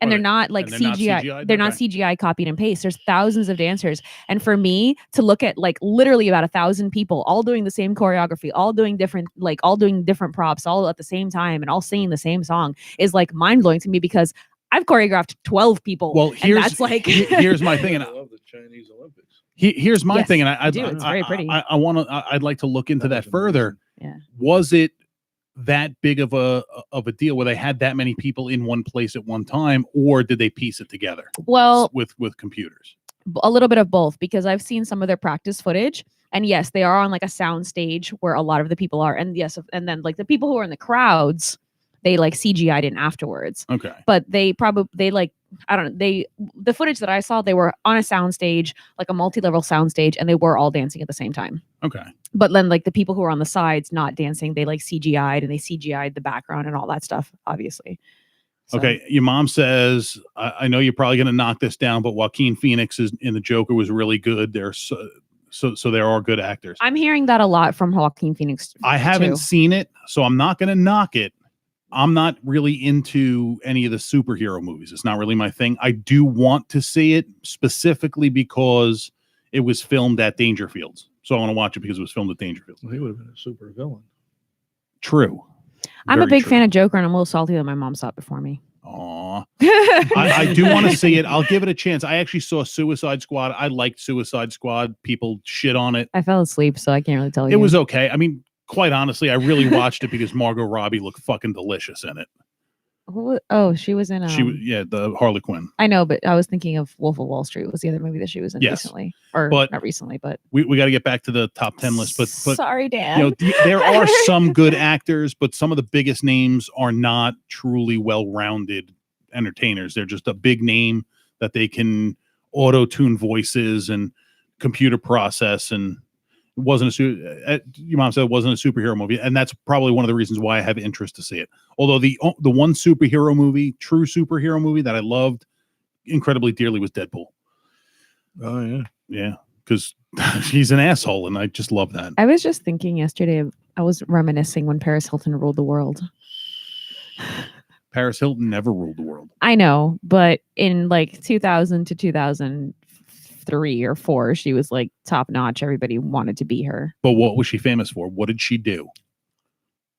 And they're not like they're not CGI. CGI'd? They're not Okay. CGI copied and paste. There's thousands of dancers, and for me to look at like literally about 1,000 people all doing the same choreography, all doing different props, all at the same time, and all singing the same song is like mind blowing to me because I've choreographed 12 people. Well, and that's like here's my thing, and I love the Chinese Olympics. Here's my Yes, thing, and I do. It's very pretty. I'd like to look into that further. Yeah. Was it that big of a deal where they had that many people in one place at one time, or did they piece it together? Well, with computers. A little bit of both, because I've seen some of their practice footage, and yes, they are on like a sound stage where a lot of the people are, and yes, and then like the people who are in the crowds, they like CGI'd in afterwards. Okay. But the footage that I saw, they were on a sound stage, like a multi-level sound stage, and they were all dancing at the same time. Okay. But then like the people who are on the sides not dancing, they like CGI'd, and they CGI'd the background and all that stuff, obviously. So. Okay. Your mom says, I know you're probably going to knock this down, but Joaquin Phoenix in the Joker was really good. So there are good actors. I'm hearing that a lot from Joaquin Phoenix. I haven't seen it, so I'm not going to knock it. I'm not really into any of the superhero movies. It's not really my thing. I do want to see it specifically because it was filmed at Dangerfields. So I want to watch it because it was filmed at Dangerfields. Well, he would have been a super villain. True. I'm a Very big true. fan of Joker, and I'm a little salty that my mom saw it before me. Aw. I do want to see it. I'll give it a chance. I actually saw Suicide Squad. I liked Suicide Squad. People shit on it. I fell asleep, so I can't really tell you. It was okay. I mean, quite honestly, I really watched it because Margot Robbie looked fucking delicious in it. Oh, she was in the Harley Quinn. I know, but I was thinking of Wolf of Wall Street was the other movie that she was in recently, or not recently, but we got to get back to the top 10 list. But sorry, Dan. You know, there are some good actors, but some of the biggest names are not truly well-rounded entertainers. They're just a big name that they can auto-tune voices and computer process, and it wasn't your mom said it wasn't a superhero movie, and that's probably one of the reasons why I have interest to see it. Although the one true superhero movie that I loved incredibly dearly was Deadpool. Oh yeah, because he's an asshole, and I just love that. I was just thinking yesterday. I was reminiscing when Paris Hilton ruled the world. Paris Hilton never ruled the world. I know, but in like 2000 to 2003 or 4, she was like top notch. Everybody wanted to be her. But what was she famous for? What did she do?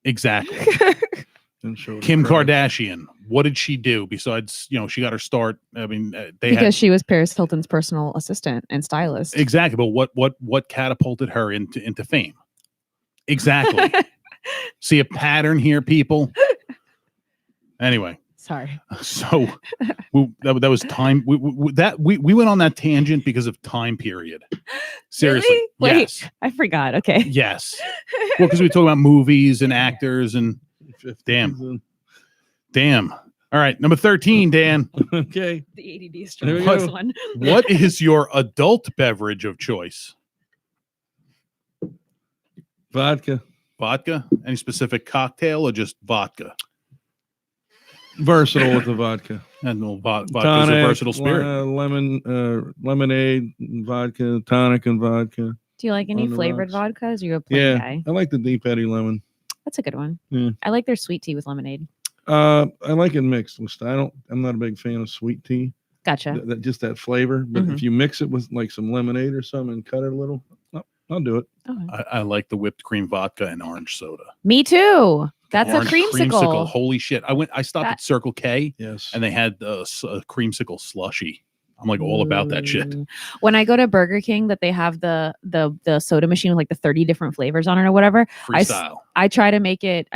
Exactly. Kim Kardashian. What did she do besides, she got her start? I mean, she was Paris Hilton's personal assistant and stylist. Exactly. But what catapulted her into fame? Exactly. See a pattern here, people? Anyway. Sorry. So that was time. We went on that tangent because of time period. Seriously. Really? Wait, yes. I forgot. Okay. Yes. Well, because we talk about movies and actors and damn. All right, number 13, Dan. Okay. The ADD stream one. What is your adult beverage of choice? Vodka. Vodka? Any specific cocktail or just vodka? Versatile with the vodka. And vodka is a versatile spirit. Lemonade, vodka, tonic, and vodka. Do you like any flavored vodkas? Are you a plain guy? I like the Deep Eddy lemon. That's a good one. Yeah. I like their sweet tea with lemonade. I like it mixed with. I'm not a big fan of sweet tea. Gotcha. Just that flavor. But if you mix it with like some lemonade or something and cut it a little, I'll do it. Oh. I like the whipped cream vodka and orange soda. Me too. That's orange a creamsicle. Holy shit! I stopped at Circle K. Yes. And they had a creamsicle slushy. I'm like all about that shit. When I go to Burger King, that they have the soda machine with like the 30 different flavors on it or whatever. Freestyle. I try to make like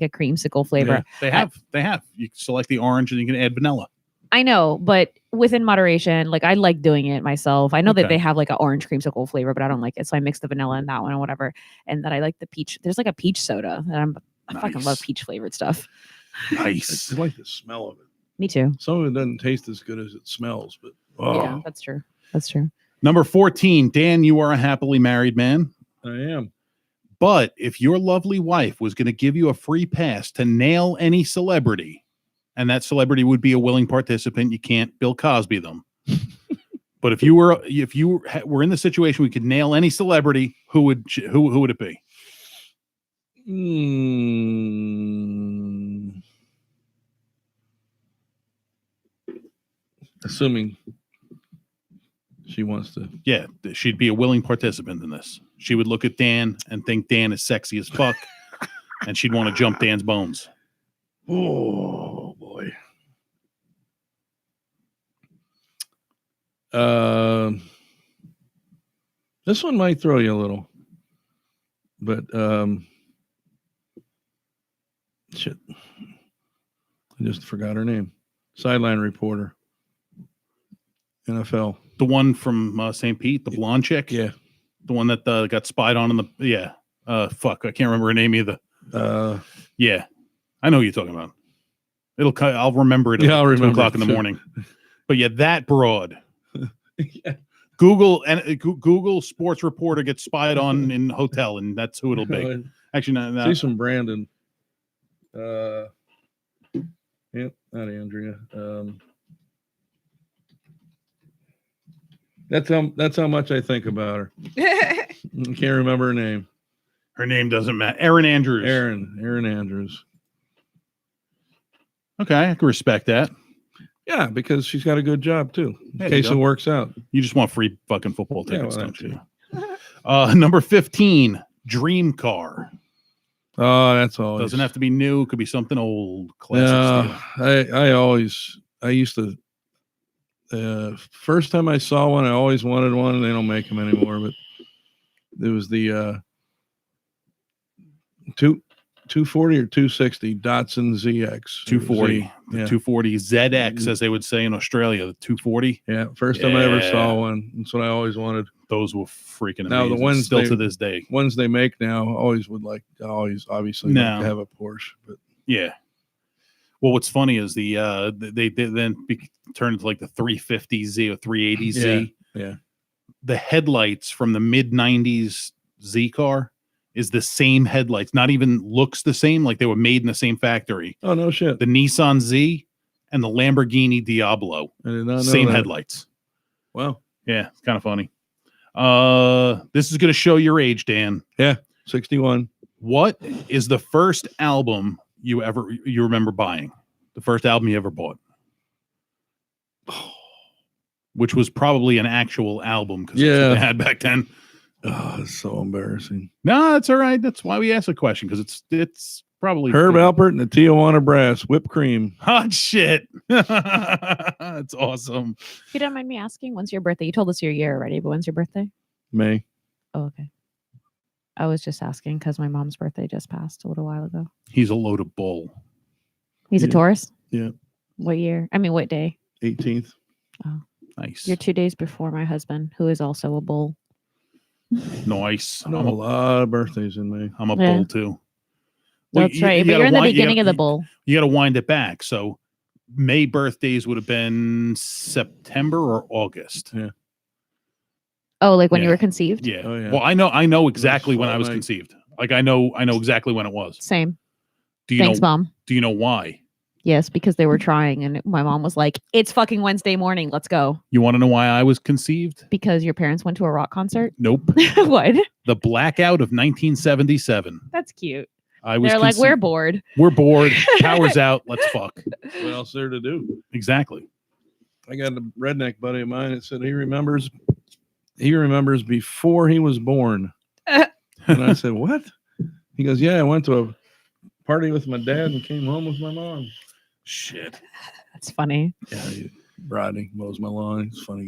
a creamsicle flavor. Yeah, they have. You select the orange and you can add vanilla. I know, but within moderation. Like I like doing it myself. I know that they have like an orange creamsicle flavor, but I don't like it. So I mix the vanilla in that one or whatever. And that I like the peach. There's like a peach soda that I fucking love peach flavored stuff. Nice. I like the smell of it. Me too. Some of it doesn't taste as good as it smells, but Yeah, that's true. That's true. Number 14, Dan, you are a happily married man. I am. But if your lovely wife was going to give you a free pass to nail any celebrity, and that celebrity would be a willing participant, you can't Bill Cosby them. But if you were in the situation we could nail any celebrity, who would it be? Assuming she wants to. Yeah, she'd be a willing participant in this. She would look at Dan and think Dan is sexy as fuck, and she'd want to jump Dan's bones. Oh boy. This one might throw you a little, but shit, I just forgot her name. Sideline reporter, NFL. The one from St. Pete, the blonde chick. Yeah, the one that got spied on in the fuck, I can't remember her name either. Yeah, I know who you're talking about. I'll remember it. I'll remember 2 o'clock in the morning. But yeah, that broad. Yeah. Google sports reporter gets spied on in hotel, and that's who it'll be. Actually, not. See some Brandon. Yep, not Andrea. That's how much I think about her. I can't remember her name. Her name doesn't matter. Erin Andrews. Erin Andrews. Okay, I can respect that. Yeah, because she's got a good job too. In There case you it go. works out. You just want free fucking football Yeah, tickets, well, don't that you? Number 15, dream car. Oh, that's always. Doesn't have to be new. Could be something old. Classic Yeah, I used to. First time I saw one, I always wanted one, and they don't make them anymore. But it was the 240 or 260 Datsun ZX. 240. The Yeah. 240 ZX, as they would say in Australia. The 240. Yeah, first time I ever Yeah. saw one. That's what I always wanted. Those were freaking amazing. Now, the ones still they- to this day. Ones they make now, obviously No. like to have a Porsche, but Yeah. Well, what's funny is they then turned into like the 350Z or 380Z. yeah. The headlights from the mid 90s Z car is the same headlights, not even looks the same, like they were made in the same factory. Oh no shit! The Nissan Z and the Lamborghini Diablo, I did not know same that. headlights. Wow. Yeah, it's kind of funny. This is going to show your age, Dan. 61. What is the first album you remember buying? The first album you ever bought? Which was probably an actual album because that's what they had back then. Oh, it's so embarrassing. No, it's all right. That's why we asked the question, because it's probably Herb Alpert and the Tijuana Brass, whipped cream. hot shit. That's awesome. If you don't mind me asking, when's your birthday? You told us your year already, but when's your birthday? May. Oh, okay. I was just asking because my mom's birthday just passed a little while ago. He's a load of bull. He's a Yeah. Taurus? Yeah. What year? I mean, what day? 18th. Nice. You're 2 days before my husband, who is also a bull. Nice. I know a lot of birthdays in May. I'm a Yeah. bull too. That's right. But you're in the beginning of the bull. You got to wind it back. So May birthdays would have been September or August. Oh, like when you Yeah. were conceived? Yeah. Oh, yeah. Well, I know exactly when I was Night. conceived. Like I know exactly when it was. Same. Do you Thanks, know? Mom. Do you know why? Yes, because they were trying, and my mom was like, "It's fucking Wednesday morning. Let's go." You want to know why I was conceived? Because your parents went to a rock concert. Nope. What? The blackout of 1977. That's cute. I was. They're like, conceived- "We're bored." We're bored. Power's out. Let's fuck. What else there to do? Exactly. I got a redneck buddy of mine that said he remembers before he was born. And I said, what? He goes, yeah, I went to a party with my dad and came home with my mom. Shit. That's funny. Yeah, Rodney mows my lawn. He's a funny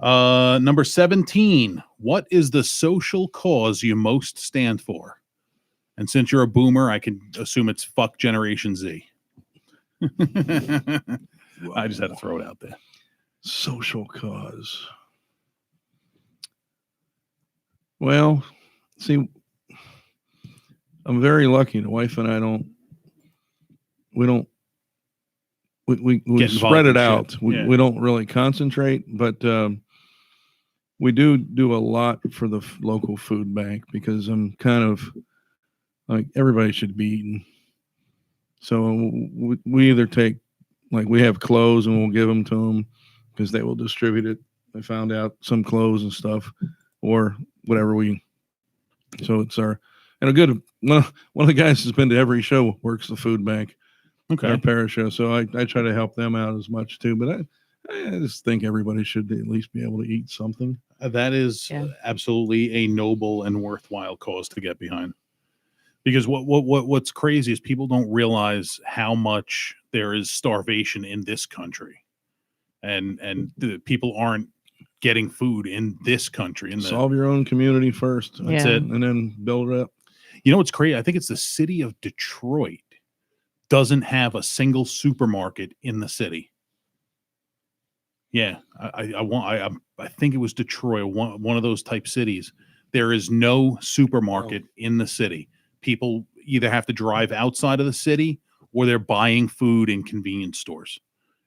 guy. Number 17. What is the social cause you most stand for? And since you're a boomer, I can assume it's fuck Generation Z. I just had to throw it out there. Social cause. Well, see, I'm very lucky. The wife and I we we Get involved spread in it shit. out. Yeah. We don't really concentrate, but we do a lot for the local food bank because I'm kind of like everybody should be eating. So we either take, like, we have clothes and we'll give them to them because they will distribute it. I found out some clothes and stuff, or whatever so it's our, and a good, one of the guys who's been to every show works the food bank, our parish show. So I try to help them out as much too, but I just think everybody should at least be able to eat something. That is absolutely a noble and worthwhile cause to get behind. Because what's crazy is people don't realize how much there is starvation in this country, and the people aren't getting food in this country. Solve your own community first. That's it, and then build it up. You know what's crazy? I think it's the city of Detroit doesn't have a single supermarket in the city. Yeah, I think it was Detroit, one of those type cities. There is no supermarket in the city. People either have to drive outside of the city or they're buying food in convenience stores.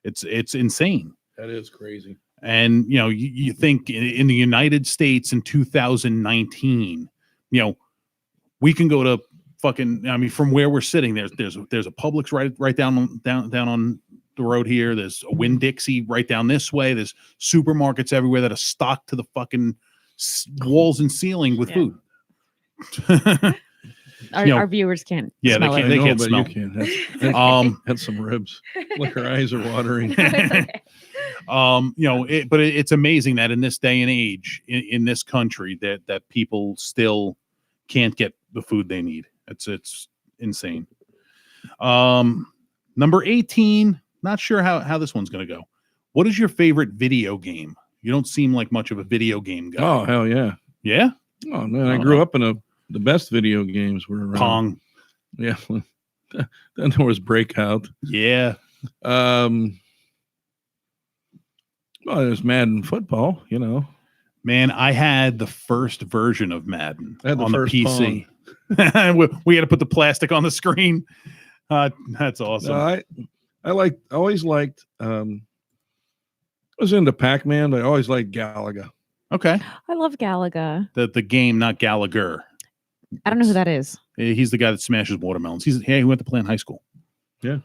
It's insane. That is crazy. And you think in the United States in 2019, we can go to fucking, I mean, from where we're sitting, there's a Publix right down on the road here. There's a Winn-Dixie right down this way. There's supermarkets everywhere that are stocked to the fucking walls and ceiling with food. Our viewers can't. Yeah, smell they can't but smell. You can. That's some ribs. Look, her eyes are watering. But it's amazing that in this day and age, in this country, that people still can't get the food they need. It's insane. Number 18. Not sure how this one's going to go. What is your favorite video game? You don't seem like much of a video game guy. Oh, hell yeah. Yeah? Oh, man. I grew up in the best video games were around. Pong. Yeah. Then there was Breakout. Yeah. Well, there's Madden football, Man, I had the first version of Madden I had the on first the PC. we had to put the plastic on the screen. That's awesome. No, I always liked, I was into Pac-Man, but I always liked Galaga. Okay. I love Galaga. The game, not Gallagher. I don't know who that is. He's the guy that smashes watermelons. He went to play in high school. Yeah.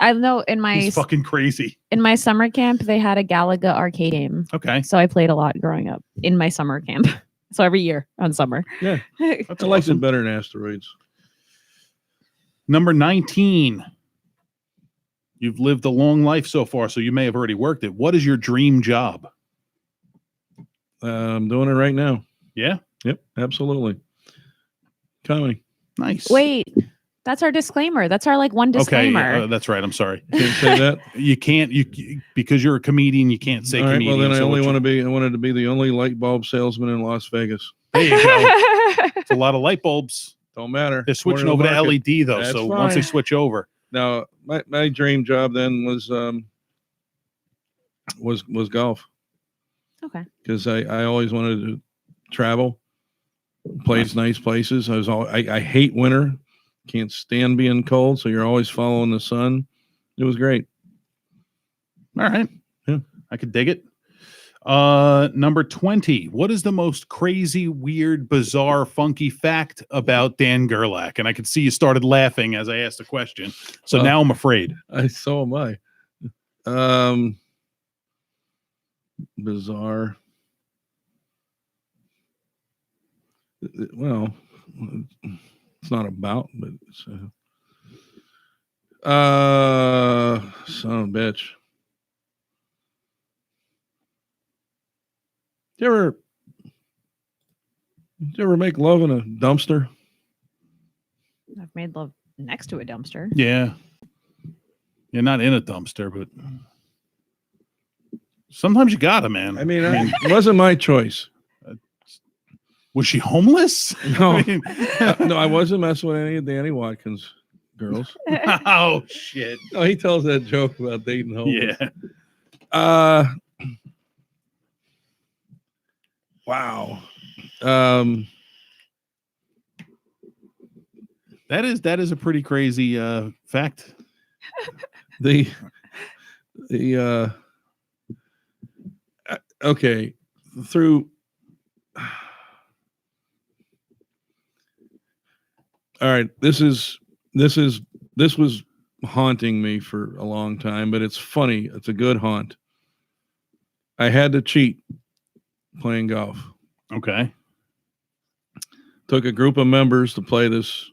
I know He's fucking crazy. In my summer camp, they had a Galaga arcade game. Okay. So I played a lot growing up in my summer camp. So every year on summer. Yeah. That's I liked awesome. it better than Asteroids. Number 19. You've lived a long life so far, so you may have already worked it. What is your dream job? I'm doing it right now. Yeah? Yep, absolutely. Comedy. Nice. Wait, that's our disclaimer. That's our one disclaimer. Okay, that's right. I'm sorry. Can't say that. You can't, because you're a comedian, you can't say All right, comedian. well, then so I wanted to be the only light bulb salesman in Las Vegas. There you go. It's a lot of light bulbs. Don't matter. They're switching over to market. LED though. That's So once they fine. switch over. Now, my dream job then was golf. Okay. Because I always wanted to travel, nice places. I hate winter. Can't stand being cold, so you're always following the sun. It was great. All right. Yeah. I could dig it. Number 20. What is the most crazy, weird, bizarre, funky fact about Dan Gierlach? And I could see you started laughing as I asked the question. So now I'm afraid. So am I. Bizarre. Well, it's not about, but it's son of a bitch. Did you ever make love in a dumpster? I've made love next to a dumpster. Yeah. You're not in a dumpster, but sometimes you gotta, man. I mean, it wasn't my choice. Was she homeless? No, I mean, no, I wasn't messing with any of Danny Watkins' girls. oh shit. No, he tells that joke about dating homeless. Yeah. Wow. That is a pretty crazy fact. The The okay, through. All right, this was haunting me for a long time, but it's funny. It's a good haunt. I had to cheat playing golf. Okay. Took a group of members to play this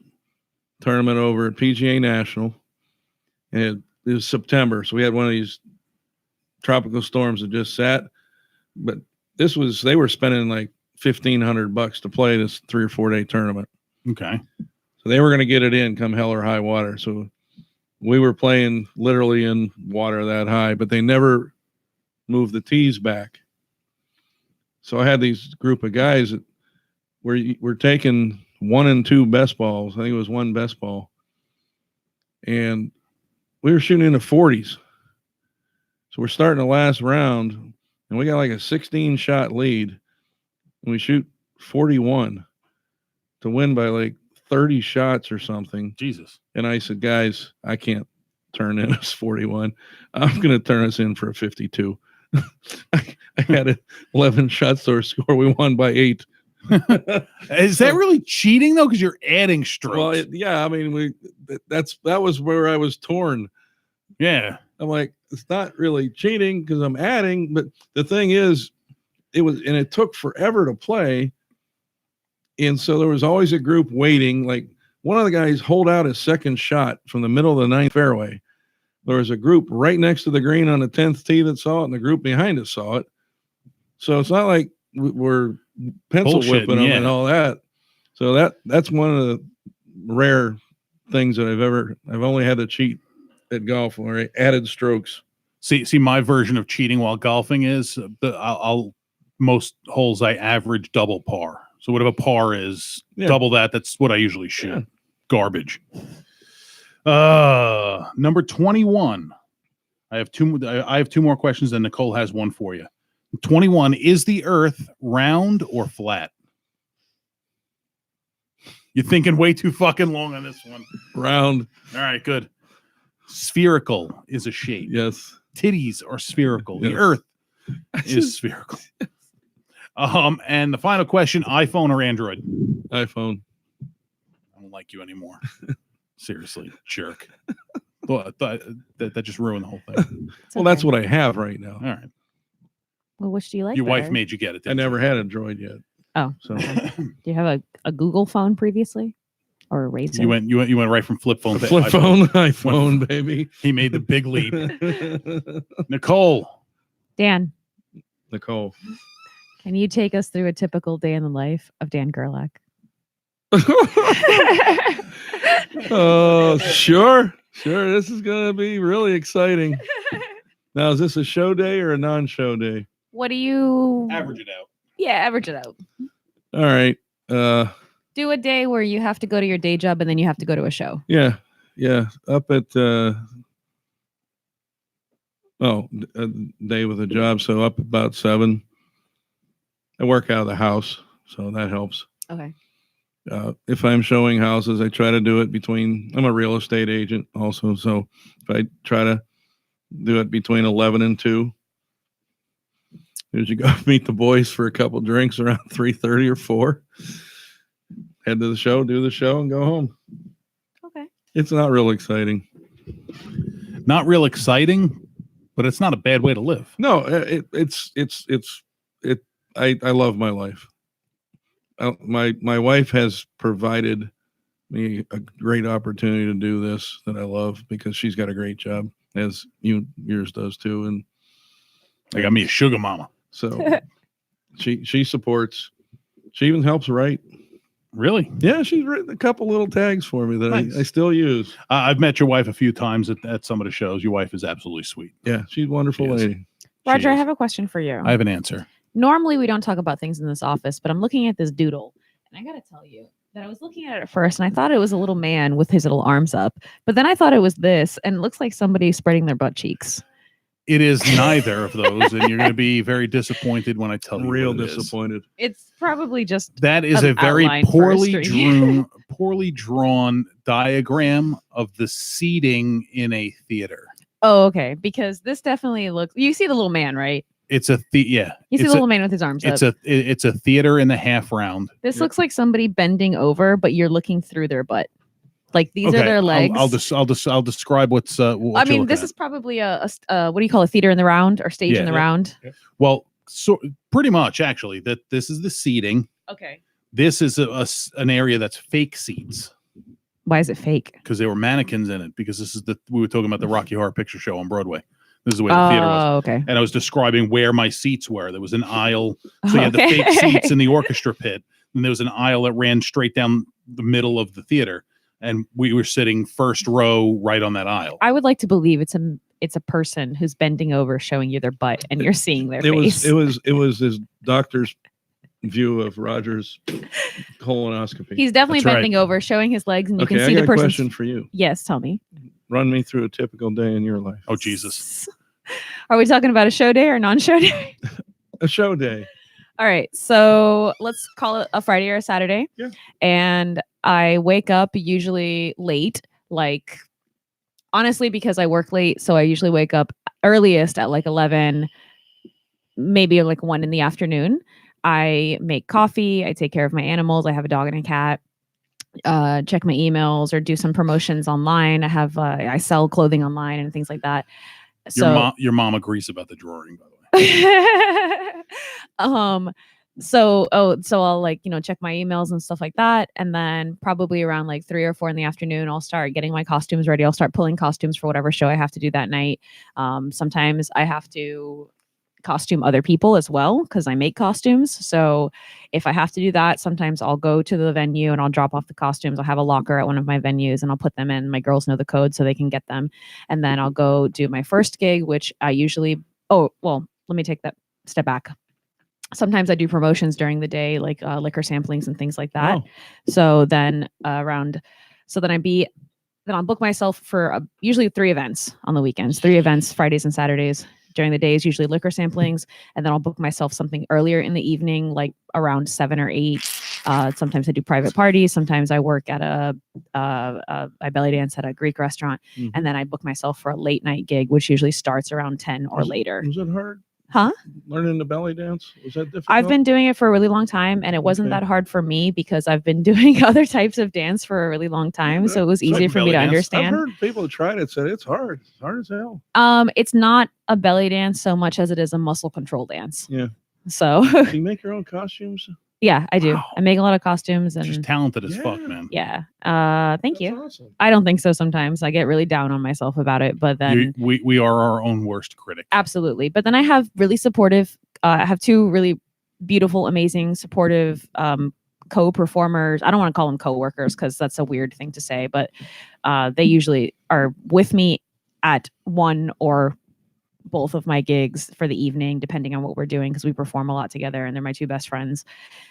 tournament over at PGA National, and it was September, so we had one of these tropical storms that just sat. But they were spending like $1,500 to play this 3 or 4 day tournament. Okay. So they were going to get it in come hell or high water. So we were playing literally in water that high, but they never moved the tees back. So I had these group of guys that were taking 1 and 2 best balls. I think it was 1 best ball. And we were shooting in the 40s. So we're starting the last round, and we got like a 16-shot lead. And we shoot 41 to win by like 30 shots or something. Jesus. And I said, guys, I can't turn in us 41. I'm going to turn us in for a 52. I had an 11 shot score. We won by 8. Is that really cheating though? Because you're adding strokes. Well, yeah. I mean, that was where I was torn. Yeah. I'm like, it's not really cheating because I'm adding, but the thing is, it took forever to play. And so there was always a group waiting. Like one of the guys hold out his second shot from the middle of the 9th fairway. There was a group right next to the green on the 10th tee that saw it, and the group behind us saw it. So it's not like we're pencil whipping them and all that. So that's one of the rare things that I've only had to cheat at golf where I added strokes. See, my version of cheating while golfing is most holes I average double par. So whatever par is, double that. That's what I usually shoot. Yeah. Garbage. Number 21. I have two more questions, and Nicole has one for you. 21. Is the Earth round or flat? You're thinking way too fucking long on this one. Round. All right, good. Spherical is a shape. Yes. Titties are spherical. Yes. The Earth is spherical. And the final question: iPhone or Android? iPhone. I don't like you anymore. Seriously, jerk. That just ruined the whole thing. Well, that's what I have right now. All right. Well, which do you like? Your better? wife made you get it. I never had a Droid yet. Oh, so do you have a Google phone previously, or a Razr? You went right from flip phone to flip phone, iPhone, baby. He made the big leap. Nicole. Dan. Nicole. Can you take us through a typical day in the life of Dan Gierlach? Oh, sure. This is going to be really exciting. Now, is this a show day or a non-show day? What do you average it out? Yeah, average it out. All right. Do a day where you have to go to your day job and then you have to go to a show. Yeah. Up at a day with a job, so up about 7. I work out of the house, so that helps. Okay. If I'm showing houses, I try to do it I'm a real estate agent also, so if I try to do it between 11 and 2. Usually go meet the boys for a couple drinks around 3:30 or 4. Head to the show, do the show, and go home. Okay. It's not real exciting. Not real exciting, but it's not a bad way to live. No, I love my life. My wife has provided me a great opportunity to do this that I love because she's got a great job, as yours does too, and I got me a sugar mama. So she supports. She even helps write. Really? Yeah, she's written a couple little tags for me that nice. I still use. I've met your wife a few times at some of the shows. Your wife is absolutely sweet. Yeah, she's a wonderful lady. Roger, I have a question for you. I have an answer. Normally, we don't talk about things in this office, but I'm looking at this doodle, and I got to tell you that I was looking at it first, and I thought it was a little man with his little arms up, but then I thought it was this, and it looks like somebody spreading their butt cheeks. It is neither of those, and you're going to be very disappointed when I tell you. Real disappointed. It's probably just that is a very poorly drawn diagram of the seating in a theater. Oh, okay. Because this definitely looks. You see the little man, right? It's a yeah. You see the It's little man with his arms up. It's a theater in the half round. This Yep. looks like somebody bending over, but you're looking through their butt. Like these are their legs. I'll describe what's. What I mean, this is probably a what do you call a theater in the round or stage in the round? Well, so pretty much actually that this is the seating. Okay. This is an area that's fake seats Why is it fake? because there were mannequins in it. Because this is we were talking about the Rocky Horror Picture Show on Broadway. This is the way the theater was. Oh, okay. And I was describing where my seats were. There was an aisle. So you had the fake seats in the orchestra pit. And there was an aisle that ran straight down the middle of the theater. And we were sitting first row right on that aisle. I would like to believe it's a person who's bending over showing you their butt and you're seeing their face. It was his doctor's view of Roger's colonoscopy. He's definitely That's right. bending over, showing his legs, and you Okay, can I see got the a person's. question for you. Yes, tell me. Run me through a typical day in your life. Oh, Jesus. Are we talking about a show day or non-show day? A show day. All right, so let's call it a Friday or a Saturday. Yeah. And I wake up usually late, like honestly, because I work late, so I usually wake up earliest at like 11, maybe like 1 in the afternoon. I make coffee, I take care of my animals, I have a dog and a cat. Check my emails or do some promotions online. I have I sell clothing online and things like that. Your mom agrees about the drawing, by the way. So I'll like, check my emails and stuff like that. And then probably around like 3 or 4 in the afternoon, I'll start getting my costumes ready. I'll start pulling costumes for whatever show I have to do that night. Sometimes I have to costume other people as well because I make costumes. So if I have to do that, sometimes I'll go to the venue and I'll drop off the costumes. I'll have a locker at one of my venues and I'll put them in. My girls know the code so they can get them. And then I'll go do my first gig, which I usually, let me take that step back. Sometimes I do promotions during the day, like liquor samplings and things like that. Oh. So then I'll book myself for usually 3 events on the weekends, 3 events, Fridays and Saturdays. During the day is usually liquor samplings. And then I'll book myself something earlier in the evening, like around 7 or 8. Sometimes I do private parties. Sometimes I work at I belly dance at a Greek restaurant. Mhm. And then I book myself for a late night gig, which usually starts around 10 or later. Was it hard? Huh? Learning the belly dance? Was that difficult? I've been doing it for a really long time, and it wasn't Okay. that hard for me because I've been doing other types of dance for a really long time. So it was It's like easier for me belly to dance. I've understand. heard people who tried it said it's hard. It's hard as hell. It's not a belly dance so much as it is a muscle control dance. Yeah. So Do you make your own costumes? yeah, I do. Wow. I make a lot of costumes She's and talented as fuck, Yeah. man. yeah. Thank you. That's awesome. I don't think so sometimes. I get really down on myself about it, but then We are our own worst critic. absolutely. But then I have really supportive, I have 2 really beautiful, amazing, supportive co-performers. I don't want to call them co-workers because that's a weird thing to say, but they usually are with me at one or both of my gigs for the evening, depending on what we're doing, because we perform a lot together and they're my 2 best friends.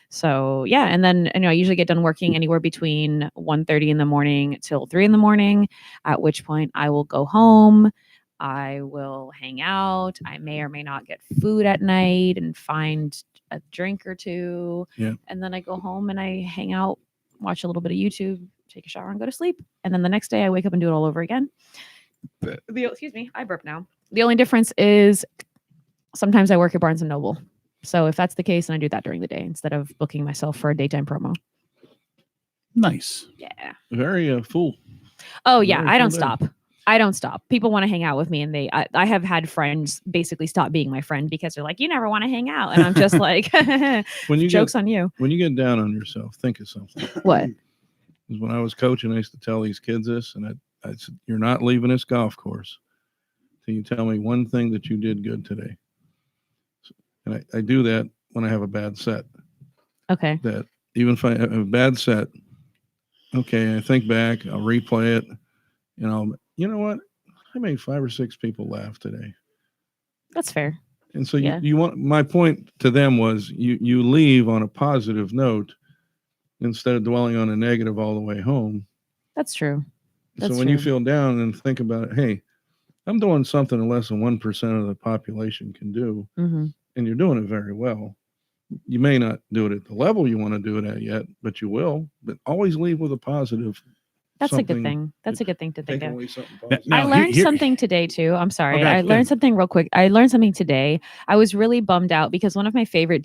So yeah. And then, I usually get done working anywhere between 1:30 in the morning till 3 in the morning, at which point I will go home. I will hang out. I may or may not get food at night and find a drink or 2. Yeah. And then I go home and I hang out, watch a little bit of YouTube, take a shower and go to sleep. And then the next day I wake up and do it all over again. Excuse me, I burp now. The only difference is sometimes I work at Barnes & Noble. So if that's the case, then I do that during the day instead of booking myself for a daytime promo. Nice. Yeah. Very full. Oh yeah, Very I don't full day. stop. I don't stop. People want to hang out with me, and I have had friends basically stop being my friend because they're like, you never want to hang out. And I'm just like, When you joke's on you. when you get down on yourself, think of something. What? 'Cause when I was coaching, I used to tell these kids this, and I said, "You're not leaving this golf course till you tell me one thing that you did good today." And I do that when I have a bad set. Okay. That even if I have a bad set, okay, I think back, I'll replay it, and you know what? I made 5 or 6 people laugh today. That's fair. And so Yeah. you want, my point to them was you leave on a positive note instead of dwelling on a negative all the way home. That's true. That's so when you true. feel down and think about it, hey, I'm doing something less than 1% of the population can do, Hmm. and you're doing it very well. You may not do it at the level you want to do it at yet, but you will. But always leave with a positive. That's a good something- thing. That's a good thing to think Taking of. away something Now- positive. now, I learned here- something today too. I'm sorry. Okay, I good. learned something real quick. I learned something today. I was really bummed out because one of my favorite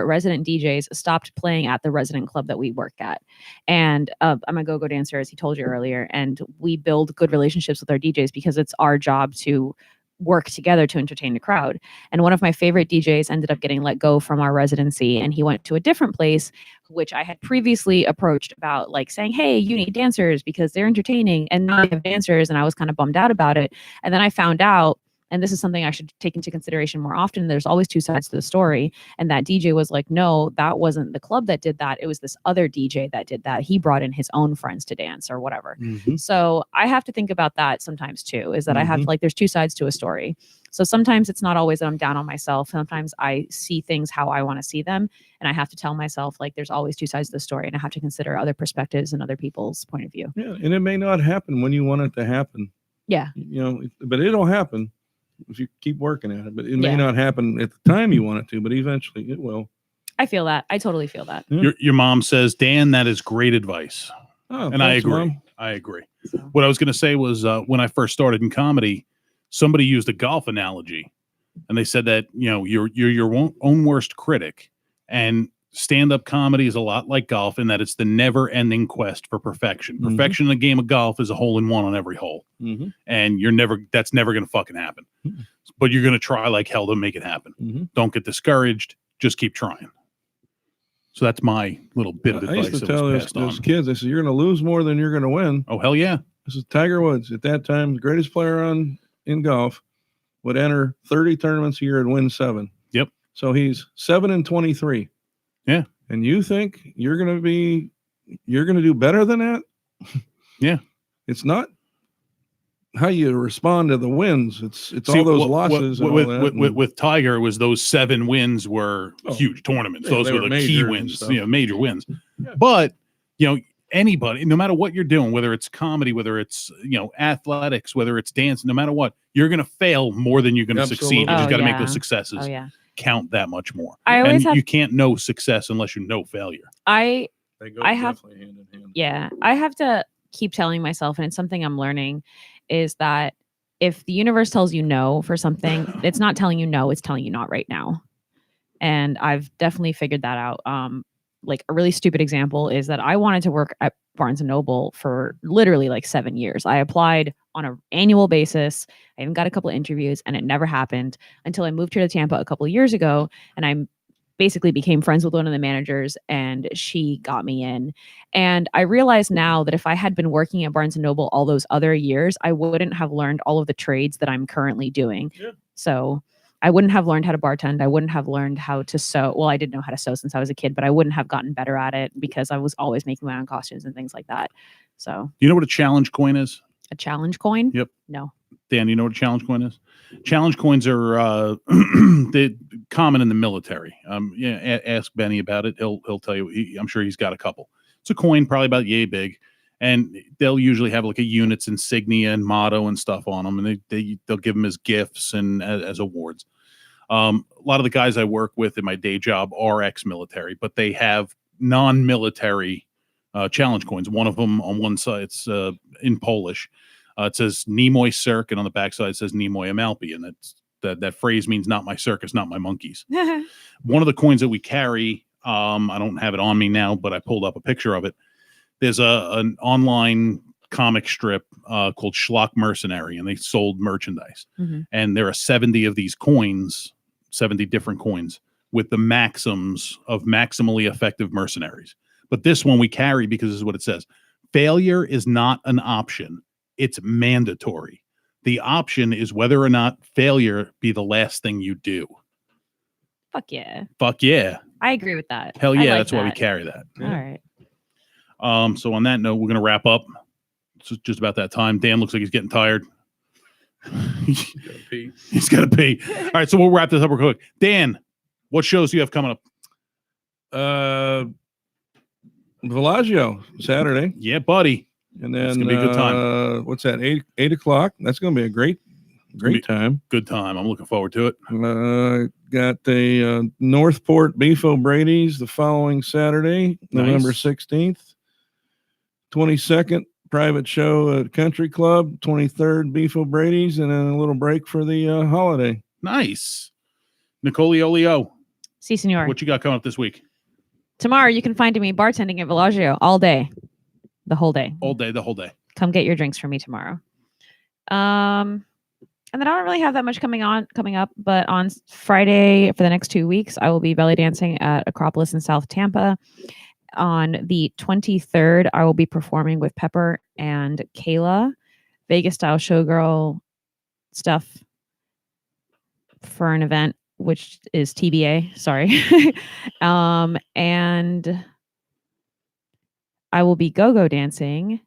resident DJs stopped playing at the resident club that we work at. And I'm a go-go dancer, as he told you earlier. And we build good relationships with our DJs because it's our job to work together to entertain the crowd. And one of my favorite DJs ended up getting let go from our residency, and he went to a different place, which I had previously approached about, like saying, hey, you need dancers because they're entertaining, and now I have dancers, and I was kind of bummed out about it. And then I found out, and this is something I should take into consideration more often, there's always two sides to the story. And that DJ was like, no, that wasn't the club that did that. It was this other DJ that did that. He brought in his own friends to dance or whatever. Mhm. So I have to think about that sometimes too, is that I have Mhm. like, there's two sides to a story. So sometimes it's not always that I'm down on myself. Sometimes I see things how I want to see them. And I have to tell myself, like, there's always two sides to the story. And I have to consider other perspectives and other people's point of view. Yeah, and it may not happen when you want it to happen. Yeah. You know, but it'll happen if you keep working at it. But it may Yeah. not happen at the time you want it to, but eventually it will. I feel that. I totally feel that. Your mom says, Dan, that is great advice. Oh, And I thanks, agree. Mom. I agree. So, What I was going to say was when I first started in comedy, somebody used a golf analogy, and they said that you're your own worst critic, and stand-up comedy is a lot like golf in that it's the never-ending quest for perfection. Mhm. Perfection in a game of golf is a hole in one on every hole, Mhm. and that's never going to fucking happen. Mhm. But you're going to try like hell to make it happen. Mhm. Don't get discouraged. Just keep trying. So that's my little bit of I advice used to that tell was those passed on. kids, I said, you're going to lose more than you're going to win. Oh, hell yeah. This is Tiger Woods. At that time, the greatest player in golf, would enter 30 tournaments a year and win 7. Yep. So he's 7-23. Yeah. And you think you're going to do better than that? Yeah. It's not how you respond to the wins. It's See, all those what- losses. and with, all that. with, with Tiger, it was those 7 wins were Oh, huge tournaments. yeah, Those they were were the key major and wins, stuff. major wins. Yeah. But, anybody, no matter what you're doing, whether it's comedy, whether it's, athletics, whether it's dance, no matter what, you're going to fail more than you're going to succeed. You Absolutely. just Oh, got to make yeah. those successes oh yeah. count that much more. I always and have you can't know success unless you know failure. I They go I have- definitely hand in hand. yeah, I have to keep telling myself, and it's something I'm learning, is that if the universe tells you no for something, it's not telling you no, it's telling you not right now. And I've definitely figured that out. Like a really stupid example is that I wanted to work at Barnes and Noble for literally like 7 years. I applied on an annual basis. I even got a couple of interviews, and it never happened until I moved here to Tampa a couple of years ago, and I basically became friends with one of the managers, and she got me in. And I realize now that if I had been working at Barnes and Noble all those other years, I wouldn't have learned all of the trades that I'm currently doing. Yeah. So I wouldn't have learned how to bartend. I wouldn't have learned how to sew. Well, I did know how to sew since I was a kid, but I wouldn't have gotten better at it because I was always making my own costumes and things like that. So You know what a challenge coin is? a challenge coin? Yep. No. Dan, you know what a challenge coin is? Challenge coins are they're common in the military. Ask Benny about it. He'll tell you. I'm sure he's got a couple. It's a coin probably about yay big, and they'll usually have like a unit's insignia and motto and stuff on them, and they'll give them as gifts and as awards. A lot of the guys I work with in my day job are ex-military, but they have non-military challenge coins. One of them on one side, it's in Polish. It says Nimoy Cirque, and on the back side it says Nimoy Amalpi, and that phrase means not my circus, not my monkeys. One of the coins that we carry, I don't have it on me now, but I pulled up a picture of it. There's an online comic strip called Schlock Mercenary, and they sold merchandise. Mhm. And there are 70 of these coins, 70 different coins with the maxims of maximally effective mercenaries. But this one we carry because this is what it says. Failure is not an option. It's mandatory. The option is whether or not failure be the last thing you do. Fuck yeah. Fuck yeah. I agree with that. Hell I yeah. like That's why we that. carry that. All right. So on that note, we're going to wrap up. It's just about that time. Dan looks like he's getting tired. Gotta pee. He's got to pee. All right. So we'll wrap this up real quick. Dan, what shows do you have coming up? Bellagio Saturday, Yeah, buddy. and then It's gonna be a good time. What's that? 8 o'clock. That's gonna be a great time. Good time. I'm looking forward to it. Got the Northport Beef O'Brady's the following Saturday, November Nice. 16th. 22nd, private show at Country Club. 23rd, Beef O'Brady's, and then a little break for the holiday. Nice. Nicole Olio, Si, senor. what you got coming up this week? Tomorrow you can find me bartending at Villaggio all day. The whole day. All day, the whole day. Come get your drinks from me tomorrow. And then I don't really have that much coming up, but on Friday for the next 2 weeks, I will be belly dancing at Acropolis in South Tampa. On the 23rd, I will be performing with Pepper and Kayla, Vegas style showgirl stuff for an event, which is TBA. Sorry. And I will be go-go dancing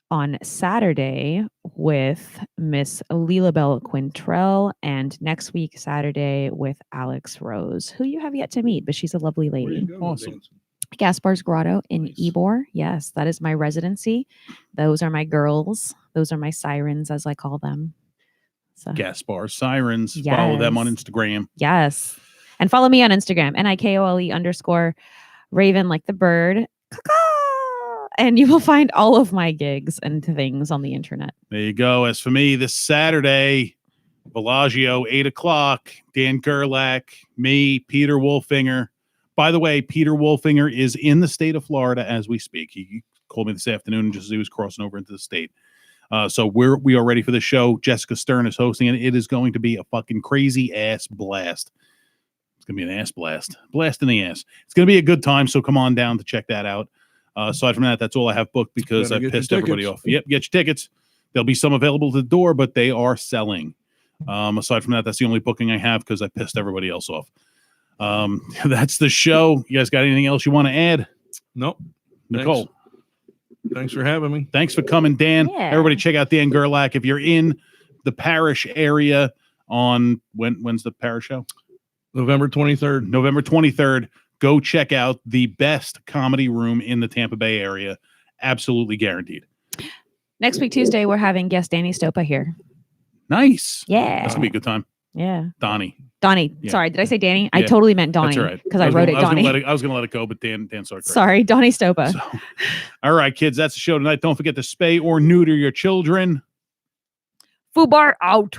on Saturday with Miss Lilabelle Quintrell, and next week, Saturday, with Alex Rose, who you have yet to meet, but she's a lovely lady. Awesome. Gaspar's Grotto in Nice. Ybor. Yes, that is my residency. Those are my girls. Those are my sirens, as I call them. So, Gaspar Sirens. Follow them on Yes. Instagram. yes. And follow me on Instagram, NIKOLE_Raven like the bird. Caw-caw. And you will find all of my gigs and things on the internet. There you go. As for me, this Saturday, Villaggio, 8 o'clock, Dan Gierlach, me, Peter Wolfinger. By the way, Peter Wolfinger is in the state of Florida as we speak. He called me this afternoon just as he was crossing over into the state. So we are ready for the show. Jessica Stern is hosting it. It is going to be a fucking crazy ass blast. It's going to be an ass blast. Blast in the ass. It's going to be a good time, so come on down to check that out. Aside from that, that's all I have booked because Better I get your pissed everybody tickets. off. Yep, get your tickets. There'll be some available at the door, but they are selling. Aside from that, that's the only booking I have because I pissed everybody else off. That's the show. You guys got anything else you want to add? Nope. Nicole, Thanks for having me. thanks for coming, Dan. Yeah. Everybody check out Dan Gierlach. If you're in the Parish area on when's the Parish show? November 23rd. November 23rd. Go check out the best comedy room in the Tampa Bay area. Absolutely guaranteed. Next week, Tuesday, we're having guest Danny Stopa here. Nice. Yeah. That's gonna be a good time. Yeah. Donnie. Donnie. Yeah. Sorry, did I say Danny? I Yeah. totally meant Donnie That's all right. because I wrote it Donnie. I was gonna let it go, but Dan started. Sorry, Donnie Stopa. So, all right, kids, that's the show tonight. Don't forget to spay or neuter your children. Fubar out.